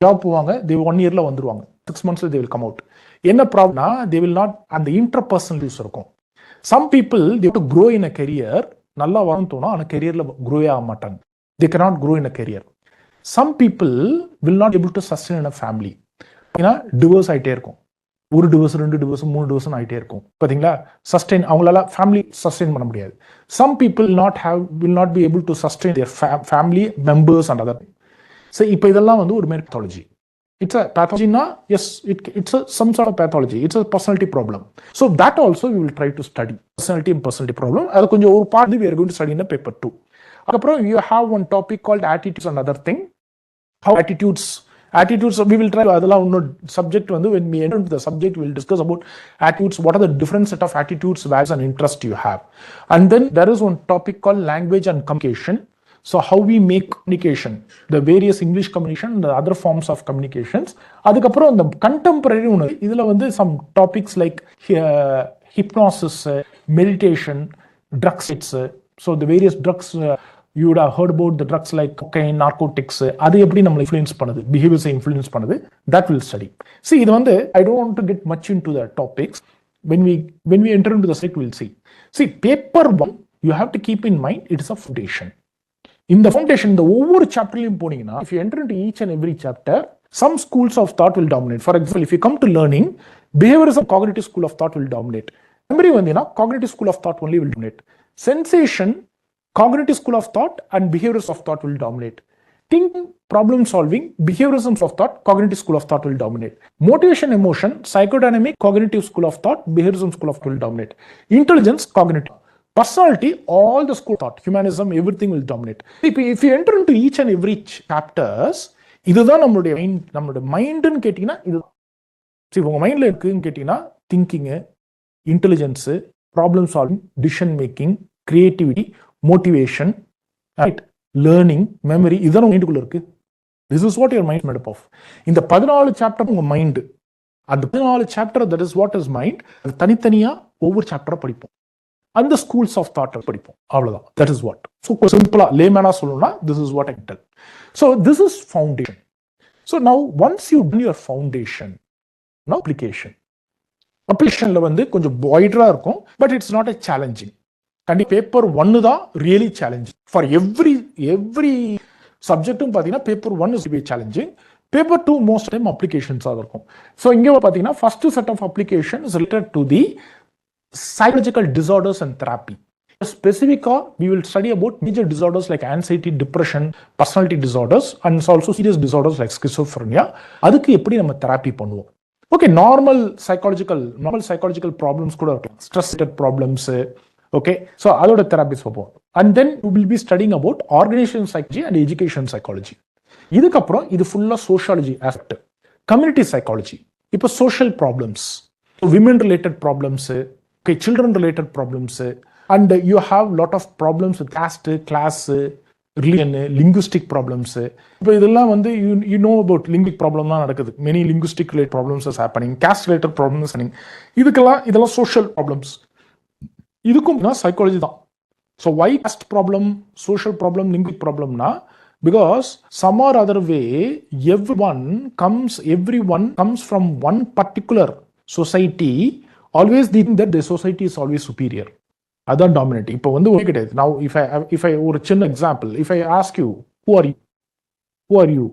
Job போவாங்க, they 1 yearல வந்துருவாங்க, 6 monthsல they will come out. என்ன ப்ராப்ளம்னா, they will not, அந்த interpersonal issues இருக்கும். Some people they have to grow in a career, நல்லா வரணும் தோணும், ஆனால் கெரியர்ல க்ரோவே ஆக மாட்டாங்க. They cannot grow in a career. Some people will not able to sustain in a family. ஏன்னா டிவோர்ஸ் ஆகிட்டே இருக்கும், ஒரு டிவோர்ஸ், 2 டிவோர்ஸ், 3 டிவோர்ஸ் ஆகிட்டே இருக்கும். பார்த்தீங்களா, சஸ்டெயின், அவங்களால ஃபேமிலி சஸ்டெயின் பண்ண முடியாது. Some people will not be able to sustain their family members and other. So இப்போ இதெல்லாம் வந்து ஒரு மேல் பேத்தாலஜி. இட்ஸ் அ பேத்தாலஜினா, yes, it's some sort of pathology. It's a personality problem. So that also we will try to study personality and personality problem. அது கொஞ்சம் ஒரு part we are going to study in paper 2. அதுக்கப்புறம் you have one topic called attitudes and other thing. How attitudes Attitudes, we will try அதெல்லாம் இன்னொரு subject வந்து when we enter into the subject we will discuss about attitudes, what are the different set of attitudes, values and interests you have. And then there is one topic called language and communication. So how we make communication, the various English communication and the other forms of communications. அதுக்கப்புறம் இந்த contemporary ஒன்று இதில் வந்து some topics like hypnosis, meditation, drugs, so the various drugs, you would have heard about the drugs like cocaine, narcotics, அது எப்படி நம்மளை influence பண்ணுது, பிஹேவியர்ஸை influence பண்ணுது, that will study. See, இது வந்து I don't want to get much into the topics. When we enter into the subject, we'll see. See, paper 1, you have to keep in mind it is a foundation. In the foundation, இந்த ஒவ்வொரு சாப்டர்லையும் போனீங்கன்னா, if you enter into each and every chapter, some schools of thought will dominate. For example, if you come to learning, behaviorism, cognitive school of thought will dominate. Memory vandina, cognitive school of thought only will dominate. Sensation, cognitive school of thought and behaviorism of thought will dominate. Thinking, problem solving, behaviorism of thought, cognitive school of thought will dominate. Motivation, emotion, psychodynamic, cognitive school of thought, behaviorism school of thought will dominate. Intelligence, cognitive. Personality, all the school of thought, humanism, everything will dominate. If you enter into each and every chapters, இதுதான் நம்மளுடைய மைண்டுன்னு கேட்டீங்கன்னா இது. சரி, உங்க மைண்ட்ல இருக்குன்னு கேட்டீங்கன்னா thinking, intelligence, problem solving, decision making, creativity, motivation, right, learning, memory, இதெல்லாம் மைண்டுக்குள்ள இருக்கு. This is what your mind made up of. இந்த 14 சாப்டர் உங்க மைண்டு, அந்த 14 chapter that is what is mind. அது தனித்தனியா ஒவ்வொரு சாப்டரா படிப்போம், அந்த ஸ்கூல்ஸ் ஆஃப் தாட் படிப்போம், அவ்வளவுதான். That is what. ஸோ சிம்பிளா லேமேனா சொல்லணும்னா this is what I tell. So this is foundation. So now once you done your foundation, now application. அப்ளிகேஷன்ல வந்து கொஞ்சம் வைடரா இருக்கும், but it's not a challenging. கண்டிப்பா பேப்பர் 1 தான் ரியலி சேலஞ்சிங் ஃபார் எவ்ரி சப்ஜெக்டும். பார்த்தீங்கன்னா paper 1 is challenging. Paper 2 most time அப்ளிகேஷன்ஸாக இருக்கும். ஸோ இங்கே பார்த்தீங்கன்னா first set of application is related to the psychological disorders and therapy. Specifically, we will study about major disorders like anxiety, depression, personality disorders, and also serious disorders like schizophrenia. அதுக்கு எப்படி நம்ம therapy பண்ணுவோம்? Okay, normal psychological problems கூட இருக்கலாம், stress related problems. Okay, so அதோட therapies பார்ப்போம். And then we will be studying about organisation psychology and education psychology. இதுக்கப்புறம் இது ஃபுல்லா சோஷியாலஜி ஆஸ்பெக்ட், கம்யூனிட்டி சைக்காலஜி, இப்போ social problems, women related problems, okay, children related problems, and you have lot of problems with caste, class, religion, linguistic problems. இப்போ இதெல்லாம் வந்து you know about linguistic problem தான் நடக்குது. many linguistic related problems is happening, caste related problems happening. இதெல்லாம் social problems. இதுக்கும் psychology தான். So why caste problem, social problem, linguistic problem na? Because some or other way everyone comes from one particular society, always think that the society is always superior. அதான் dominate. இப்போ வந்து ஒரே கிடையாது. now if I ஒரு சின்ன example, if I ask you who are you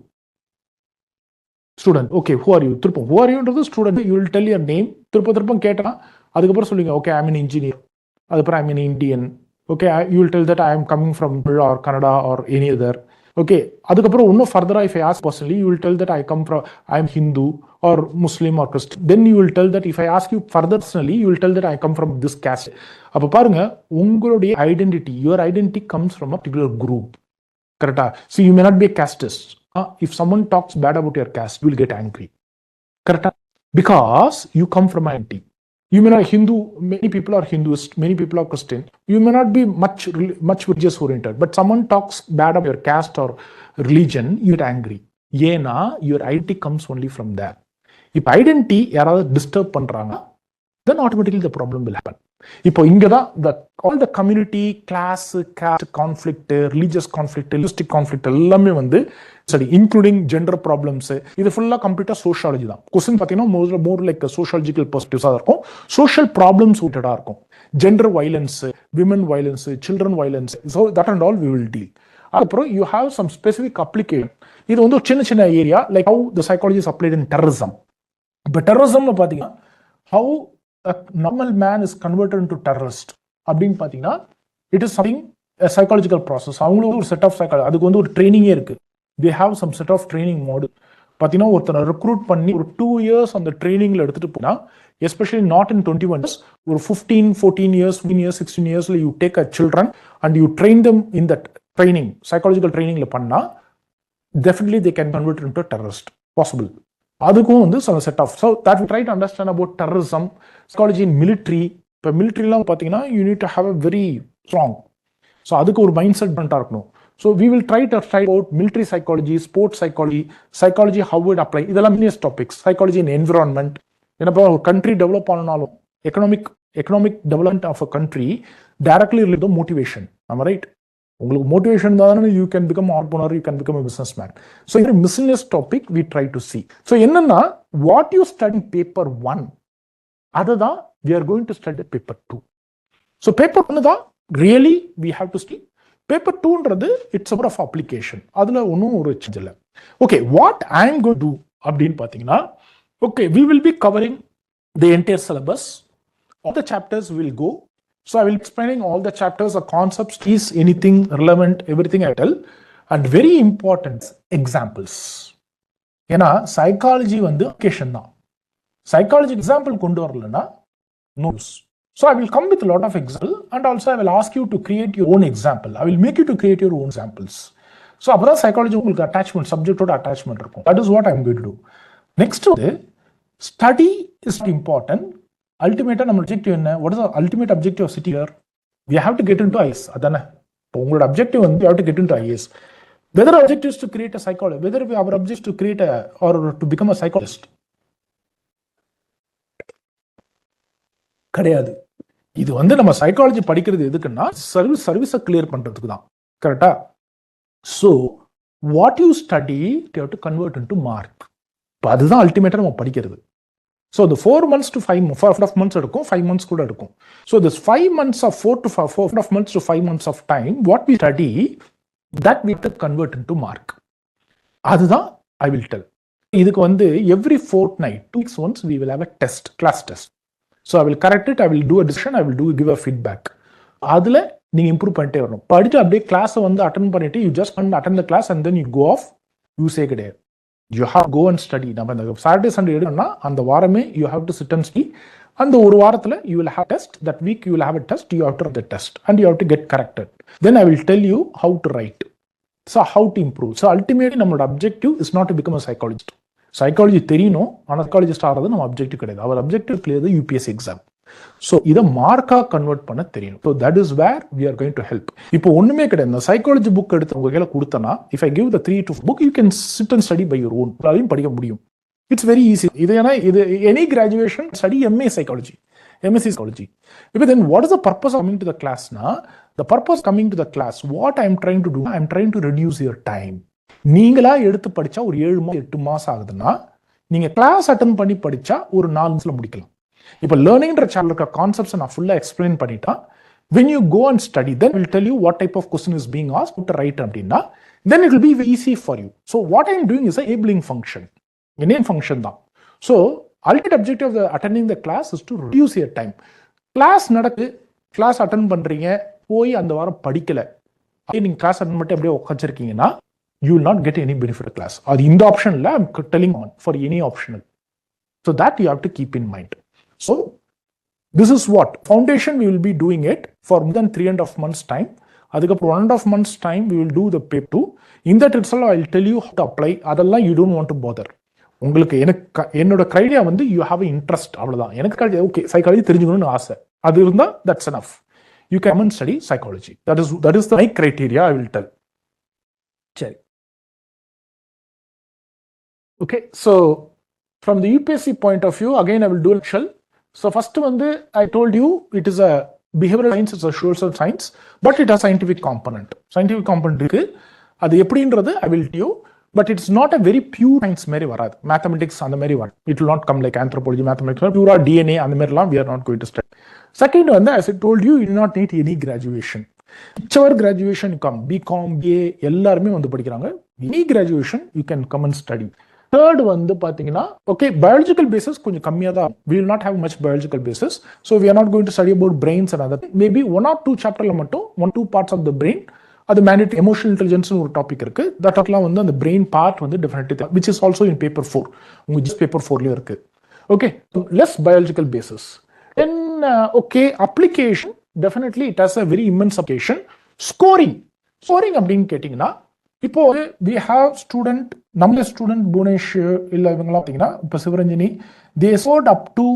student, okay, who are you, திருப்பம் who are you ன்றது student, you will tell your name, திருப்பம் கேட்டா அதுக்கப்புறம் சொல்லுங்க okay, I am an engineer, அதுக்கப்புறம் I am an Indian, okay, you will tell that I am coming from Tamil or Kannada or any other. Okay, அதுக்கப்புறம் இன்னும் ஃபர்தரா if I ask personally, you will tell that I am Hindu or Muslim or Christian. Then you will tell that if I ask you further personally, you will tell that I come from this caste. அப்ப பாருங்க, உங்களுடைய identity, your identity comes from a particular group. கரெக்டா? So you may not be a casteist. If someone talks bad about your caste, you will get angry. கரெக்டா? Because you come from identity. You may not Hindu, many people are Hinduist, many people are Christian. You may not be much religious oriented, but someone talks bad about your caste or religion, you get angry. ஏன்னா your identity comes only from there. If identity யாராவது disturb பண்றாங்க, then automatically the problem will happen. இப்போ இங்கதான் all the community, class, caste conflict, religious conflict, linguistic conflict எல்லாமே வந்து சரி, including gender problems, இது ஃபுல்லா கம்ப்ளீட்டா சோஷியாலஜி தான். கொஸ்டின் பார்த்தீங்கன்னா மோர் லைக் சோஷியாலஜிக்கல் பெர்ஸ்பெக்டிவ்ஸா இருக்கும், சோஷியல் ப்ராப்ளம்ஸ் ரிலேட்டடா இருக்கும், gender violence, women violence, children violence, so that and all we will deal. அதுக்கப்புறம் you have some specific application. இது வந்து ஒரு சின்ன area like how the psychology is applied in terrorism. இப்போ டெரரிசம்னு பார்த்தீங்கன்னா how a normal man is converted into terrorist அப்படின்னு பார்த்தீங்கன்னா it is something psychological process. அவங்களுக்கு ஒரு செட் ஆஃப் சைக்காலஜி, அதுக்கு வந்து ஒரு ட்ரைனிங்கே இருக்கு. they have some set of training model. பார்த்தீங்கன்னா ஒருத்தனை ரெக்ரூட் பண்ணி ஒரு 2 years அந்த ட்ரைனிங்ல எடுத்துட்டு போனா, எஸ்பெஷலி நாட் இன் 21 years, ஒரு 15, 14 years, 15 years, 16 yearsல you take a children and you train them in that training, psychological ட்ரைனிங்ல பண்ணா definitely they can convert into a terrorist. possible. அதுக்கும் வந்து some set of, so that we try to understand about terrorism, psychology in military. இப்போ மிலிட்ரிலாம் பார்த்தீங்கன்னா you need to have a very strong, so அதுக்கு ஒரு mind set பண்ணிட்டா இருக்கணும். So we will try to study about military psychology, sports psychology, psychology how it apply, இதெல்லாம் மினியஸ் topics. psychology in environment, ஏன்னா ஒரு கண்ட்ரி டெவலப் பண்ணனாலும் economic development of a country directly relate to motivation. நம்ம right, உங்களுக்கு motivation தான் you can become entrepreneur, you can become a businessman. So இது miscellaneous topic we try to see. So என்னன்னா what you study paper 1 அதை தான் we are going to study paper 2. So paper 1 தான் really we have to study. Paper 2ன்றது it's about of application, அதில் ஒன்றும் ஒரு change இல்லை. Okay, what I am going to do அப்படின்னு பார்த்தீங்கன்னா, okay we will be covering the entire syllabus, all the chapters will go. So I will be explaining all the chapters, the concepts, is anything relevant, everything I tell. And very important, examples. ஏன்னா psychology வந்து application தான். Psychology example கொண்டு வரலன்னா no use. So I will come with a lot of example, and also I will ask you to create your own example. I will make you to create your own examples. So அப்பதான் psychology உங்களுக்கு attachment, சப்ஜெக்டோட attachment இருக்கும். That is what I am going to do. Next வந்து study is important. அல்டிமேட்டா நம்ம objective என்ன? What is ultimate objective of sitting here? We have to get into IAS. அதானே இப்போ உங்களோட அப்ஜெக்டிவ் வந்து you have to get into IAS. Whether objective is to create a psychology, whether our object to create or to become a psychologist கிடையாது. இது வந்து நம்ம psychology படிக்கிறது எதுக்குன்னா சர்வீஸை கிளியர் பண்றதுக்கு தான். கரெக்டா? So what you study you have to convert into mark. இப்போ அதுதான் அல்டிமேட்டா நம்ம படிக்கிறது. So the 4 months to 5 months எடுக்கும், 5 months கூட எடுக்கும். So this 5 months of 4 months to 5 months of time, what we study, that we have to convert into mark. அதுதான் I will tell. இதுக்கு வந்து every fortnight, 2 weeks once, we will have a test, class test. So I will correct it, I will do a discussion, I will give a feedback. அதுல நீங்க improve பண்ணிட்டே வரணும். படிச்சு அப்படியே கிளாஸை வந்து அட்டன் பண்ணிட்டு you just attend the class and then you go off, you say கிடையாது. You have to go and study. நம்ம இந்த சாட்டர்டே சண்டே எடுக்கணும்னா அந்த வாரமே you have to sit and study. அந்த ஒரு வாரத்தில் you will have test. That week you will have a test. You have to write the test and you have to get corrected. Then I will tell you how to write. So how to improve. So ultimately நம்மளோட objective is not to become a psychologist. Psychology தெரியணும், ஆனால் psychologist ஆகிறது நம்ம objective கிடையாது. Our objective clear the UPSC exam. So இதை மார்க்கா convert பண்ண தெரியணும். So that is where we are going to help. இப்போ ஒண்ணுமே கிடையாது. இந்த சைக்காலஜி புக் எடுத்து உங்க கையில கொடுத்தனா, if I give the 3 to 4 book, you can sit and study by your own. அதையும் படிக்க முடியும். It's very easy. இது ஏன்னா இது any graduation study MA psychology, MSc psychology. இப்போ then what is the purpose coming to the கிளாஸ்னா, the purpose coming to the class, what I am trying to do, I am trying to reduce your time. நீங்களா எடுத்து படிச்சா ஒரு 7 மாதம் 8 மாசம் ஆகுதுன்னா, நீங்க கிளாஸ் அட்டன் பண்ணி படிச்சா ஒரு 4 மாசத்துல முடிக்கலாம். இப்போ லேர்னிங்ன்ற சேனல் இருக்க கான்செப்ட்ஸ் நான் ஃபுல்லா எக்ஸ்பிளைன் பண்ணிட்டா, when you go and study, then will tell you what type of question is being asked, what to write அப்படின்னா, then it will be very easy for you. So what I am doing is a enabling function. Enabling function தான். So ultimate objective of the attending the class is to reduce your time. Class நடக்கு, class attend பண்றீங்க, போய் அந்த வாரம் படிக்கல, நீங்க class attend பண்ணிட்டு அப்படியே உட்காந்துருக்கீங்கன்னா, you will not get any benefit of class. அது இந்த ஆப்ஷன்ல I'm telling on for any optional. So that you have to keep in mind. So this is what foundation we will be doing it for more than 3.5 months time. அதுக்கப்புறம் 1.5 months time we will do the paper 2. In that itself I will tell you how to apply. அதெல்லாம் you don't want to bother. உங்களுக்கு என்னோட கிரைடியா வந்து you have an interest, அவ்வளவுதான். எனக்கு okay psychology தெரிஞ்சுக்கணும்னு ஆசை, அது இருந்தா that's enough. You can come and study psychology. That is the my criteria I will tell. சரி. Okay, so from the UPSC point of view, again I will do a shell. So first வந்து I told you it is a behavioral science, it's a social science, but it has scientific component. Scientific component இருக்கு. அது எப்படின்றது I will tell you, but it's not a very pure science மாதிரி வராது. Mathematics அந்த மாதிரி வராது. It will not come like anthropology, mathematics, pure DNA அந்த மாதிரிலாம் we are not going to study. Second வந்து as I told you, you do not need any graduation. Whichever graduation you come, BCom, BA எல்லாருமே வந்து படிக்கிறாங்க. Any graduation you can come and study. Third வந்து பாத்தீங்கன்னா, okay biological basis கொஞ்சம் கம்மியாக தான். We will not have much biological basis. So we are not going to study about brains and other. Maybe 1 or 2 சாப்டர்ல மட்டும் 1-2 parts of the brain. அது mandatory emotional intelligence ஒரு topic இருக்கு. தட்லாம் வந்து அந்த பிரெயின் பார்ட் வந்து definitely which is also in paper 4. உங்க just paper 4லயே இருக்கு. Okay, less biological basis. Then okay, application definitely it has a very immense application. Scoring அப்படின்னு கேட்டீங்கன்னா, இப்போ we have student, நம்ம ஸ்டூடெண்ட் புவனேஷ் இல்ல இவங்கலாம் பார்த்தீங்கன்னா இப்போ Sivaranjani they scored up to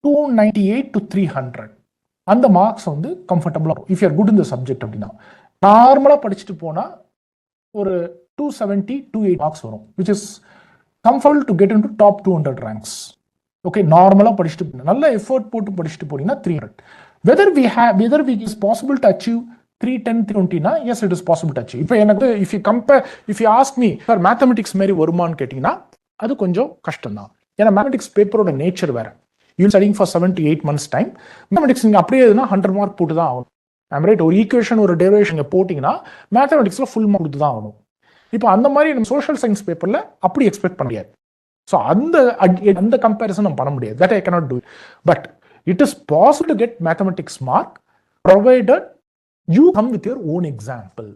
298 to 300. அந்த மார்க்ஸ் வந்து கம்ஃபர்டபுளா if you are good in the subject அப்படின்னா நார்மலா படிச்சுட்டு போனா ஒரு 270 280 மார்க்ஸ் வரும் which is comfortable to get into top 200 ranks. Okay, நார்மலா படிச்சுட்டு நல்ல எஃபோர்ட் போட்டு படிச்சுட்டு போனீங்கன்னா 300. whether we is possible to achieve 310 320 na, yes it is possible to achieve. இப்போ எனக்கு if you ask me sir mathematics மாதிரி வருமான்னு கேட்டீங்கன்னா அது கொஞ்சம் கஷ்டம் தான். ஏன்னா மேத்தமெட்டிக்ஸ் பேப்பரோட நேச்சர் வேற. You studying for 7 to 8 months time. Mathematics நீங்க அப்படியே எதுனா 100 மார்க் போட்டு தான் ஆகணும். ரைட், ஒரு ஈக்குவேஷன் ஒரு டெரிவேஷன் போட்டிங்கன்னா மேத்தமெட்டிக்ஸ்ல ஃபுல் மார்க் கொடுத்து தான் ஆகணும். இப்போ அந்த மாதிரி நம்ம சோஷியல் சயின்ஸ் பேப்பர்ல அப்படி எக்ஸ்பெக்ட் பண்ண முடியாது. ஸோ அந்த கம்பேரிசன் நம்ம பண்ண முடியாது. That I cannot do. But it is possible to get mathematics mark provided you come with your own example.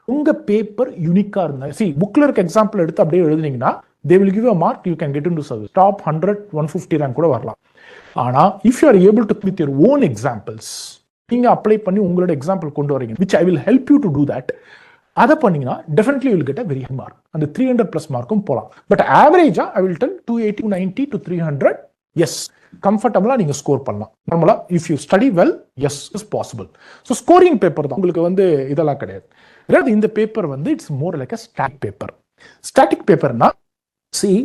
உங்க பேப்பர் யூனிக்கா இருந்தா புக்ல இருக்க எக்ஸாம்பிள் எடுத்து அப்படியே எழுதுனீங்கன்னா they will give you a mark, you can get into service. Top 100 150 rank கூட வரலாம். ஆனா if you are able to with your own examples, நீங்க அப்ளை பண்ணி உங்களோட எக்ஸாம்பிள் கொண்டு வரீங்க, which I will help you to do that. அதை பண்ணீங்கன்னா definitely you will get a very high mark. அந்த 300 plus மார்க்கும் போலாம். பட் ஆவரேஜா I will tell 280 290 to 300, yes கம்ஃபர்டபுளா நீங்க ஸ்கோர் பண்ணலாம். நார்மலா if you study well, yes is possible. So scoring paper தான், உங்களுக்கு வந்து இதெல்லாம் கிடையாது. இந்த பேப்பர் வந்து it's more like a static paper. Static paperனா see,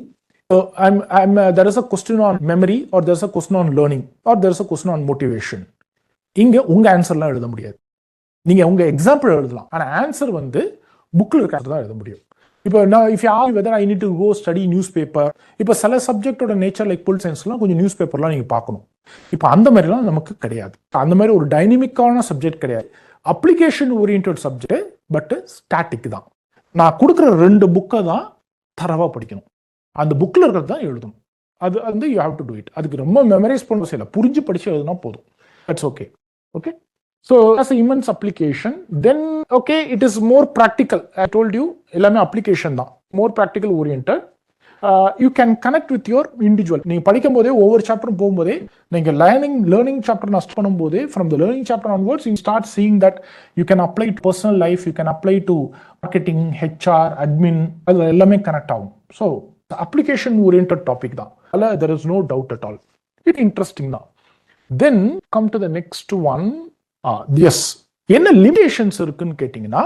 there is a question on memory, or there is a question on learning, or there is a question on motivation. இங்க உங்க ஆன்சர்லாம் எழுத முடியாது. நீங்க உங்க எக்ஸாம்பிள் எழுதலாம், ஆனா ஆன்சர் வந்து புக்ல இருக்கிறது தான் எழுத முடியும். இப்போ நான் if you ask whether I need to go study news paper, இப்போ சில சப்ஜெக்டோட நேச்சர் லைக் பொலிட்டிக்கல் சயின்ஸ்லாம் கொஞ்சம் நியூஸ் பேப்பர்லாம் நீங்க பார்க்கணும். இப்போ அந்த மாதிரிலாம் நமக்கு கிடையாது. அந்த மாதிரி ஒரு டைனமிக்கான சப்ஜெக்ட் கிடையாது. Application oriented subject, but static தான். நான் கொடுக்குற 2 புக்கை தான் தரவா படிக்கணும். அந்த புக்ல இருக்கிறது தான் எழுதணும். அது வந்து you have to to it. அதுக்கு ரொம்ப மெமரைஸ் பண்ண செய்யல, புரிஞ்சு படிச்சு எழுதுனா போதும். That's okay. Okay, so as an immense application, then okay it is more practical. I told you எல்லாமே அப்ளிகேஷன் தான், more practical oriented. You can connect with your individual. நீங்க படிக்கும் போதே ஒவ்வொரு சாப்டரும் போகும்போதே நீங்க லேர்னிங் சாப்டர் நான் ஸ்டார்ட் பண்ணும்போதே from the learning chapter onwards you start seeing that you can apply to personal life, you can apply to marketing, HR, admin, அது எல்லாமே கனெக்ட் ஆகும். ஸோ அப்ளிகேஷன் ஓரியன்டட் டாபிக் தான், அதில் there is no doubt at all. இது interesting தான். Then come to the next one. Yes, என்ன limitations இருக்குன்னு கேட்டீங்கன்னா,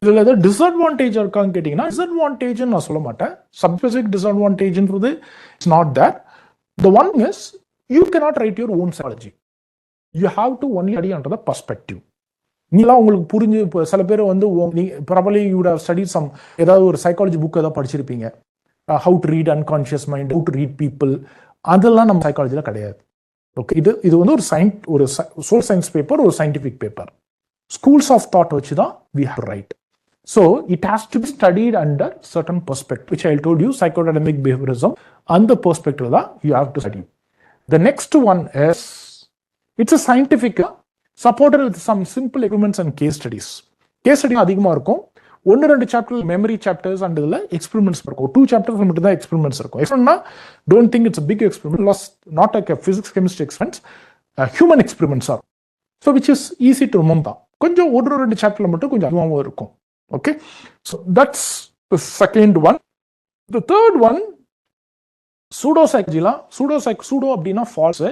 இதுல ஏதாவது டிஸ்அட்வான்டேஜ் இருக்கான்னு கேட்டீங்கன்னா, டிஸ்அட்வான்டேஜ் நான் சொல்ல மாட்டேன். சப்ஸ்பெசிபிக் டிஸ்அட்வான்டேஜ்ன்றது it's not that. The one is you cannot write your own psychology. You have to only study under the perspective. நீலாம் உங்களுக்கு புரிஞ்சு, இப்போ சில பேர் வந்து probably you would have study some ஏதாவது ஒரு சைக்காலஜி புக் ஏதாவது படிச்சிருப்பீங்க. How to read unconscious mind, how to read people, அதெல்லாம் நம்ம சைக்காலஜியில் கிடையாது. ஓகே, இது வந்து ஒரு சோஷியல் சயின்ஸ் பேப்பர், ஒரு scientific paper. Schools of thought வச்சு தான் we have right. So it has to be studied under certain perspective, which I told you, psychodynamic behaviorism. அந்த பெர்ஸ்பெக்டிவ் தான் you have to study. The next one is, it's a scientific supported with some simple experiments and case studies. Case study அதிகமாக இருக்கும். 1-2 chapter memory chapters and இதில் experiments இருக்கும். 2 chapters மட்டும் தான் experiments இருக்கும். எக்ஸ்பெரிமெண்ட்னா don't think it's big experiment, not like physics chemistry experiments, human experiments are. So which is easy to remember தான். கொஞ்சம் 1-2 சாப்டர்ல மட்டும் கொஞ்சம் அதிகமாகவும் இருக்கும். Okay, so that's the second one. The third one, pseudo சைக்காலஜிலாம். சூடோ அப்படின்னா ஃபால்ஸ்.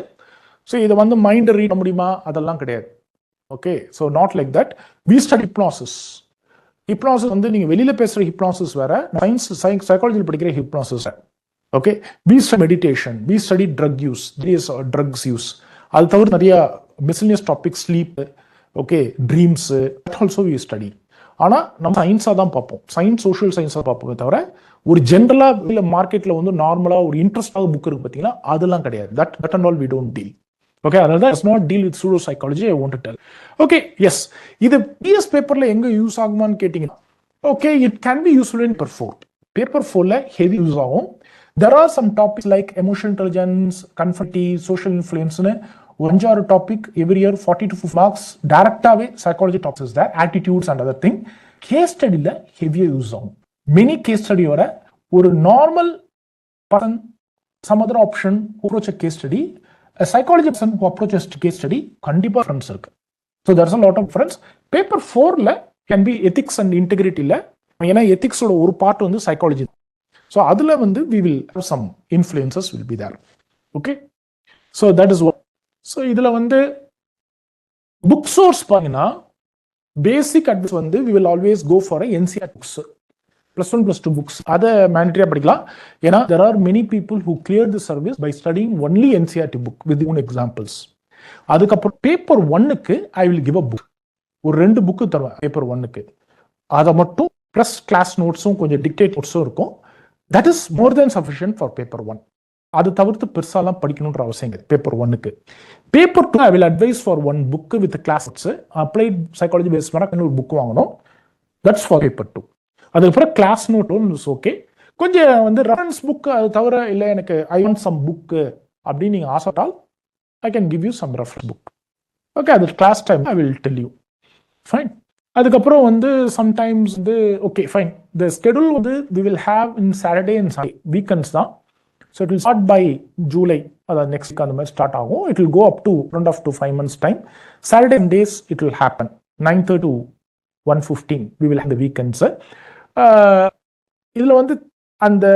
ஸோ இதை வந்து மைண்டை ரீட் பண்ண முடியுமா, அதெல்லாம் கிடையாது. Okay, so not like that. We study hypnosis. Hypnosis வந்து நீங்க வெளியில பேசுற ஹிப்னாசிஸ் வேற, சைக்காலஜியில் படிக்கிற hypnosis. Okay, we study meditation, we study drug use, drugs use. அது தவிர நிறைய miscellaneous topic, sleep, okay, dreams, also we study. ஆனா நம்ம சயின்ஸா தான் பார்ப்போம், சயின்ஸ் சோஷியல் சயின்ஸா பார்ப்போமே தவிர ஒரு ஜென்ரலா இல்ல மார்க்கெட்ல வந்து நார்மலா ஒரு இன்ட்ரெஸ்டாக புக் இருக்கு பார்த்தீங்கன்னா அதெல்லாம் கிடையாது. That and all we don't deal. Okay, அதனால தான் not deal with pseudo psychology. I want to tell. Okay, yes, இது பிஎஸ் பேப்பர்ல எங்க யூஸ் ஆகுமான்னு கேட்டீங்கன்னா, okay, it can be useful in paper 4ல ஹெவி யூஸ் ஆகும். There are some topics like emotional intelligence, conformity, social இன்ஃப்ளூயன்ஸ்னு ஒரு 5-6 topic every year 40 to 50 marks டைரக்டாவே psychology topics is there, attitudes and other thing. Case ஸ்டடியில் ஹெவியா use ஆகும். Mini case ஸ்டடியோட ஒரு normal person, some other option approach case study, a psychology person who approaches case study கண்டிப்பா friends இருக்கு. So there's a lot of friends. Paper 4ல can be ethics and integrity ல ஏன்னா எத்திக்ஸோட ஒரு part வந்து psychology. So அதில் வந்து we will have some influences will be there. Okay, so that is one. So இதில் வந்து புக் சோர்ஸ் பார்த்தீங்கன்னா பேசிக் அட்வைஸ் வந்து we will always go for NCR books, +1 +2 books. அதை மேண்டரியா படிக்கலாம். ஏன்னா there are many people who clear the service by studying only NCERT book with own examples. அதுக்கப்புறம் paper 1க்கு ஐ வில் கிவ் அ புக், ஒரு 2 book தருவேன் paper 1க்கு. அதை மட்டும் ப்ளஸ் கிளாஸ் நோட்ஸும் கொஞ்சம் டிக்டேட் நோட்ஸும் இருக்கும். That is more than sufficient for paper 1. அது தவிர்த்து பெருசாலாம் படிக்கணுன்ற அவசியம் கிடையாது பேப்பர் 1க்கு. Paper 2 I will advise for 1 book with class applied psychology base பண்ண ஒரு புக் வாங்கணும். That's for paper 2. அதுக்கப்புறம் கிளாஸ் நோட் இஸ் ஓகே. கொஞ்சம் வந்து ரெஃபரன்ஸ் புக் அது தவிர இல்லை எனக்கு ஐ வாண்ட் சம் புக்கு அப்படின்னு நீங்கள் ஆசைட்டால் I can give you some reference book. Okay, அது class time I will tell you. Fine. அதுக்கப்புறம் வந்து சம்டைம்ஸ் வந்து ஓகே ஃபைன், த ஸ்கெடியூல் வந்து we will have in Saturday and Sunday, weekends தான். So it will start by July, அதாவது next week அந்த மாதிரி start ஆகும். It will go up to 2 months time. Saturday days it will happen 9:30 to 1:15 we will have the weekends. இதில் வந்து அந்த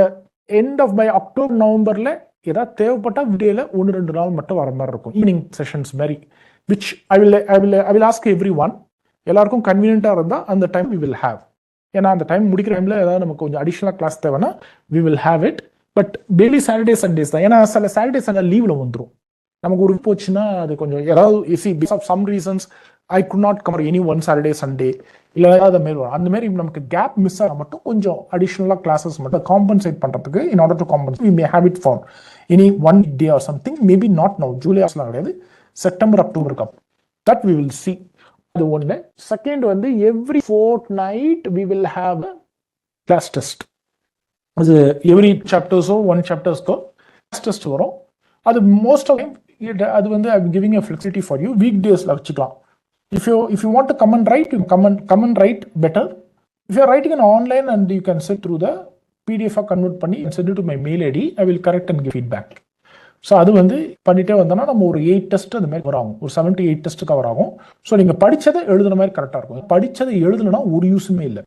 end of by October நவம்பரில் ஏதாவது தேவைப்பட்டால் வீடியோவில் 1-2 நாள் மட்டும் வர மாதிரி இருக்கும், ஈவினிங் செஷன்ஸ் மாதிரி. Which I will ask every one, எல்லாருக்கும் கன்வீனியன்ட்டாக இருந்தால் அந்த டைம் வி வில் ஹேவ். ஏன்னா அந்த டைம் முடிக்கிற டைமில் ஏதாவது நமக்கு கொஞ்சம் அடிஷ்னலாக கிளாஸ் தேவைன்னா we will have it. But daily Saturday Sundays தான். ஏன்னா சில சாட்டர்டே சண்டே லீவில் வந்துடும். நமக்கு ஒரு போச்சுன்னா அது கொஞ்சம் ஏதாவது if because of some reasons I could not cover any one Saturday Sunday இல்லை ஏதாவது மாரி வரும். அந்த மாதிரி நமக்கு கேப் மிஸ் ஆக மட்டும் கொஞ்சம் அடிஷ்னலாக கிளாஸஸ் மட்டும் காம்பன்சேட் பண்ணுறதுக்கு in order to compensate we may have it for any one day or something, maybe not now, July ஆஸ்லாம் கிடையாது, September October gap. That we will see. அது ஒன்று. செகண்ட் வந்து every fortnight we will have a class test. அது every சாப்டர்ஸோ 1 சாப்டர்ஸ்க்கோ class test வரும். அது மோஸ்ட் ஆஃப் அது வந்து I giving a flexibility for you. Week டேஸில் வச்சுக்கலாம். If you want to come and write, you come and write better. If you are writing an online and you can send through the PDF convert பண்ணி and send it to my mail ID, I will correct and give feedback. So அது வந்து பண்ணிட்டே வந்தோம்னா நம்ம ஒரு 8 test அந்த மாதிரி cover ஆகும், ஒரு 7 to 8 டெஸ்ட் கவர் ஆகும். ஸோ நீங்கள் படித்ததை எழுதுன மாதிரி கரெக்டாக இருக்கும். படித்ததை எழுதுனா ஒரு யூஸுமே இல்லை.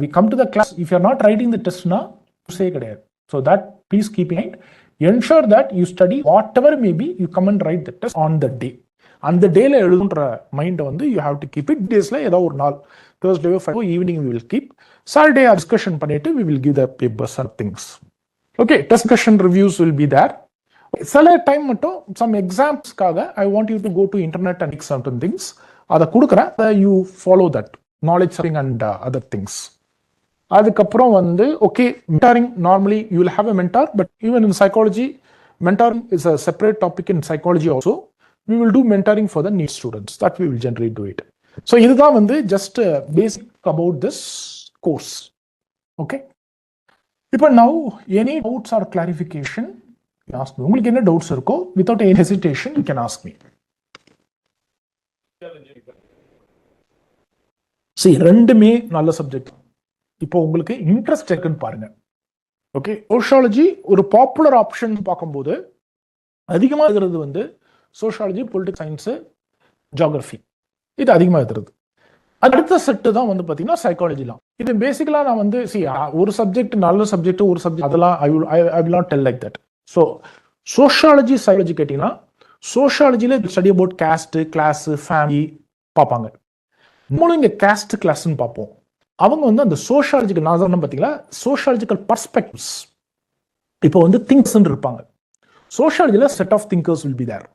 we come to the class, if you are not writing the testனா யூஸே கிடையாது. So that please keep in mind. ensure that you study whatever may be, you come and write the test on the day. அந்த டேல எழுதுன்ற மைண்டை வந்து you have to keep it. டேஸில் ஏதோ ஒரு நாள், தேர்ஸ்டேவோ Friday evening we will keep. Saturday discussion பண்ணிட்டு we will give the papers and things. Okay, discussion reviews will be there. சில டைம் மட்டும் சம் எக்ஸாம்ஸ்க்காக I want you to go to internet and certain things அதை கொடுக்குறேன். You follow that knowledge sharing and other things. அதுக்கப்புறம் வந்து okay, mentoring normally you will have a mentor, but even in psychology mentoring is a separate topic in psychology also. We will do mentoring for the NEET students. That we will generally do it. So இதுதான் வந்து just basic about this course. Okay. இப்போ now any doubts or clarification you ask me. உங்களுக்கு என்ன doubts இருக்கோ without any hesitation you can ask me. See, ரெண்டுமே நல்ல subject. இப்போ உங்களுக்கு இன்ட்ரெஸ்ட் இருக்குன்னு பாருங்க. ஓகே, சோஷியாலஜி ஒரு பாப்புலர் ஆப்ஷன் பார்க்கும்போது அதிகமாக இருக்கிறது வந்து சோஷியாலஜி, பொலிட்டிக்கல் சயின்ஸு, ஜியாகிரஃபி, இது அதிகமாக இருக்கிறது. அடுத்த செட்டு தான் வந்து பார்த்தீங்கன்னா சைக்காலஜிலாம். இது பேசிக்கலாக நான் வந்து ஒரு சப்ஜெக்ட் நல்ல சப்ஜெக்ட், ஒரு சப்ஜெக்ட் அதெல்லாம் I will not tell like that. So sociology, psychology கேட்டிங்கன்னா சோஷியாலஜியில் study about caste, class, family பார்ப்பாங்க. நம்மளும் இங்கே கேஸ்ட் கிளாஸ்ன்னு பார்ப்போம். அவங்க வந்து அந்த சோஷியாலஜிக்கல், நான் சொன்ன பார்த்தீங்களா, சோஷியாலஜிக்கல் பர்ஸ்பெக்டிவ்ஸ். இப்போ வந்து திங்க்ஸ்ன்னு இருப்பாங்க. சோஷியாலஜியில் set of thinkers will be there.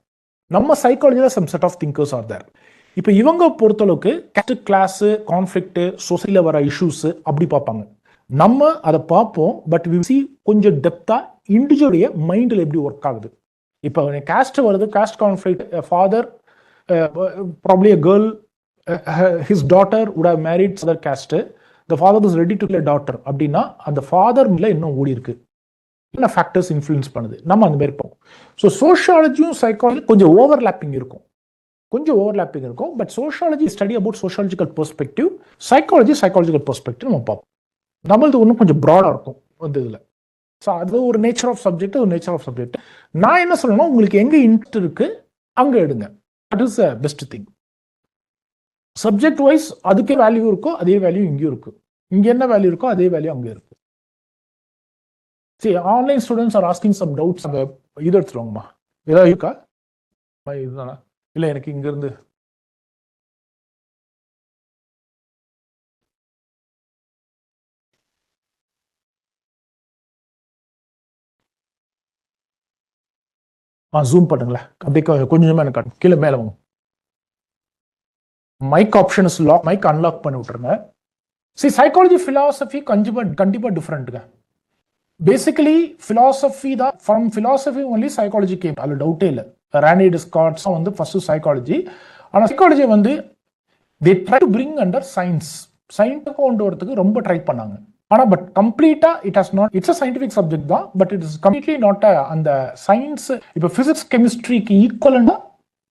நம்ம சைக்காலஜியில் some set of thinkers are there. இப்போ இவங்க பொறுத்தளவுக்கு கேஸ்ட், கிளாஸு, கான்ஃப்ளிக்ட், சொசைட்டியில் வர இஷ்யூஸ் அப்படி பார்ப்பாங்க. நம்ம அதை பார்ப்போம், பட் வி சி கொஞ்சம் டெப்த்தாக இண்டிவிஜுவலுடைய மைண்டில் எப்படி ஒர்க் ஆகுது. இப்போ கேஸ்ட் வருது, cost conflict, father probably a girl, his daughter would have married other caste, the father was ready to kill a daughter அப்படின்னா அந்த ஃபாதர் மேல இன்னும் ஓடி இருக்கு, என்ன ஃபேக்டர்ஸ் இன்ஃப்ளூயன்ஸ் பண்ணுது, நம்ம அந்த மாதிரி பார்ப்போம். ஸோ சோஷியாலஜியும் சைக்காலஜி கொஞ்சம் ஓவர்லாப்பிங் இருக்கும், but sociology study about sociological perspective, psychology psychological perspective நம்ம பார்ப்போம். நம்மளது ஒன்றும் கொஞ்சம் ப்ராடாக இருக்கும் வந்து இதில். ஸோ அது ஒரு நேச்சர் ஆஃப் சப்ஜெக்ட், நான் என்ன சொல்லணும், உங்களுக்கு எங்கே இன்ட்ரெஸ்ட் இருக்கு அங்கே எடுங்க. That is the best thing. Subject wise அதுக்கே வேல்யூ இருக்கோ அதே வேல்யூ இங்கேயும் இருக்கு. இங்க என்ன வேல்யூ இருக்கோ அதே வேல்யூ அங்க இருக்கு. சரி, online students are asking some doubts. அங்க இது எடுத்துருவாங்கம்மா, ஏதாவது இருக்கா? இதுதானா? இல்ல எனக்கு இங்க இருந்து ஜூம் பண்ணுங்களேன். அப்படியே கொஞ்சமா எனக்கு கீழே மேல வாங்க. Mic option is lock. Mic unlock பண்ணி விட்டுருங்க. சரி, சைக்காலஜி பிலாசபி கண்டிப்பா டிஃபரெண்ட்டுங்க. பேசிக்கலி பிலாசபி தான். From philosophy only psychology came, அதுல டவுட்டே இல்லை. ரானி டிஸ்கார்ட்ஸ் வந்து ஃபர்ஸ்ட் சைக்காலஜி. ஆனா சைக்காலஜி வந்து they try to bring under science. சயின்ஸுக்கு கொண்டு வரதுக்கு ரொம்ப ட்ரை பண்ணாங்க. ஆனா பட் கம்ப்ளீட்டா it has not. It's a scientific subject தான், but it is completely not அந்த சயின்ஸ். இப்போ பிசிக்ஸ் கெமிஸ்ட்ரிக்கு ஈக்குவலண்டா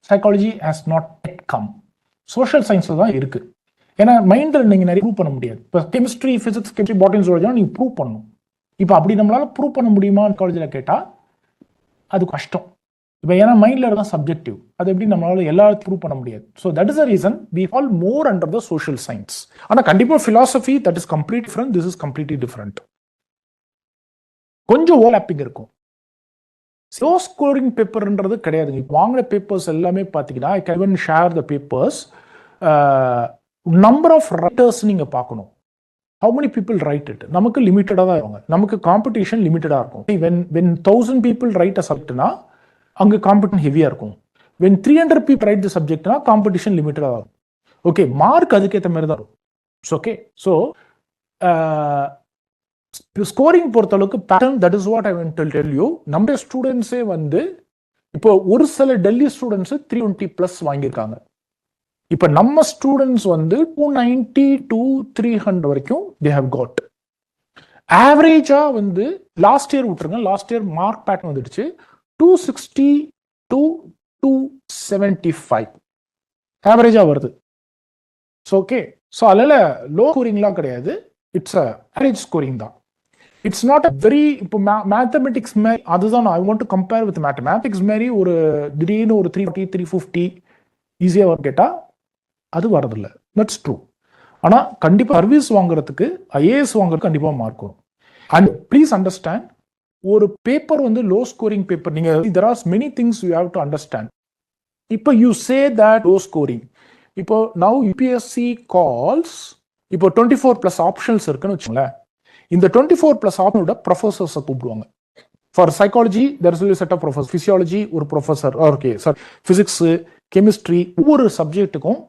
psychology has not yet come. Social சயின்ஸ்ல தான் இருக்கு. ஏன்னா மைண்ட்ல நீங்க நிறைய ப்ரூவ் பண்ண முடியாது. இப்போ chemistry, physics, chemistry, botany, zoology நீங்க ப்ரூவ் பண்ணணும். இப்போ அப்படி நம்மளால ப்ரூவ் பண்ண முடியுமா காலேஜில் கேட்டா அது கஷ்டம். இப்போ ஏன்னா மைண்ட்ல தான் சப்ஜெக்டிவ், அது எப்படி நம்மளால எல்லாத்தையும் ப்ரூவ் பண்ண முடியாது. So that is the reason we fall more under the social science. ஆனால் கண்டிப்பா philosophy that is complete different. This is completely different. கொஞ்சம் ஓவர்லாப்பிங் இருக்கும். ஸ்லோ ஸ்கோரிங் பேப்பர்ன்றது கிடையாதுங்க. இப்போ வாங்கின பேப்பர்ஸ் எல்லாமே பார்த்தீங்கன்னா I can share the papers. Number of writers நீங்க பார்க்கணும். How many people write it. நமக்கு லிமிட்டடாக தான் இருக்கும். நமக்கு காம்படிஷன் லிமிட்டடாக இருக்கும். when 1000 people ரைட் அ சப்ஜெக்ட்னா அங்கே காம்படிஷன் ஹெவியாக இருக்கும். when 300 people ரைட் தி சப்ஜெக்ட்னா காம்படிஷன் லிமிட்டடாக இருக்கும். ஓகே, மார்க் அதுக்கேற்ற மாதிரி தான் இருக்கும். ஓகே, ஸோ ஸ்கோரிங் பொறுத்த அளவுக்கு pattern, that is what I want to tell you. நம்ம ஸ்டூடெண்ட்ஸே வந்து இப்போ ஒரு சில டெல்லி ஸ்டூடெண்ட்ஸ் 320+ வாங்கியிருக்காங்க. இப்போ நம்ம ஸ்டூடெண்ட்ஸ் வந்து 290 to 300 வரைக்கும் they have got. ஆவரேஜா வந்து லாஸ்ட் இயர் விட்டுருங்க, லாஸ்ட் இயர் மார்க் பேட்டர்ன் வந்துடுச்சு 260 to 275 ஆவரேஜா வருது. ஓகே, ஸோ அதில் லோ ஸ்கோரிங்லாம் கிடையாது. இட்ஸ் ஆவரேஜ் ஸ்கோரிங் தான். It's not a very. இப்போ மேத்தமெட்டிக்ஸ் மாதிரி அதுதான் ஐ want to compare with mathematics மாதிரி ஒரு திடீர்னு ஒரு 340 350 ஈஸியாக வரும் கேட்டால் அது வரதில்லை. That's true. ஆனால் கண்டிப்பாக சர்வீஸ் வாங்குறதுக்கு, ஐஏஎஸ் வாங்குறதுக்கு கண்டிப்பாக மார்க் வரும். அண்ட் ப்ளீஸ் அண்டர்ஸ்டாண்ட், ஒரு பேப்பர் வந்து லோ ஸ்கோரிங் பேப்பர், நீங்க there are many things you have to understand. இப்போ you say that low scoring. இப்போ now UPSC calls, இப்போ 24+ ஆப்ஷன்ஸ் இருக்குன்னு வச்சுங்களேன். இந்த 24+ ஆப்ஷனோட ப்ரொஃபஸர்ஸை கூப்பிடுவாங்க. For psychology there is a set of professors. physiology ஒரு professor, okay sir, physics, chemistry, ஒவ்வொரு சப்ஜெக்ட்டுக்கும்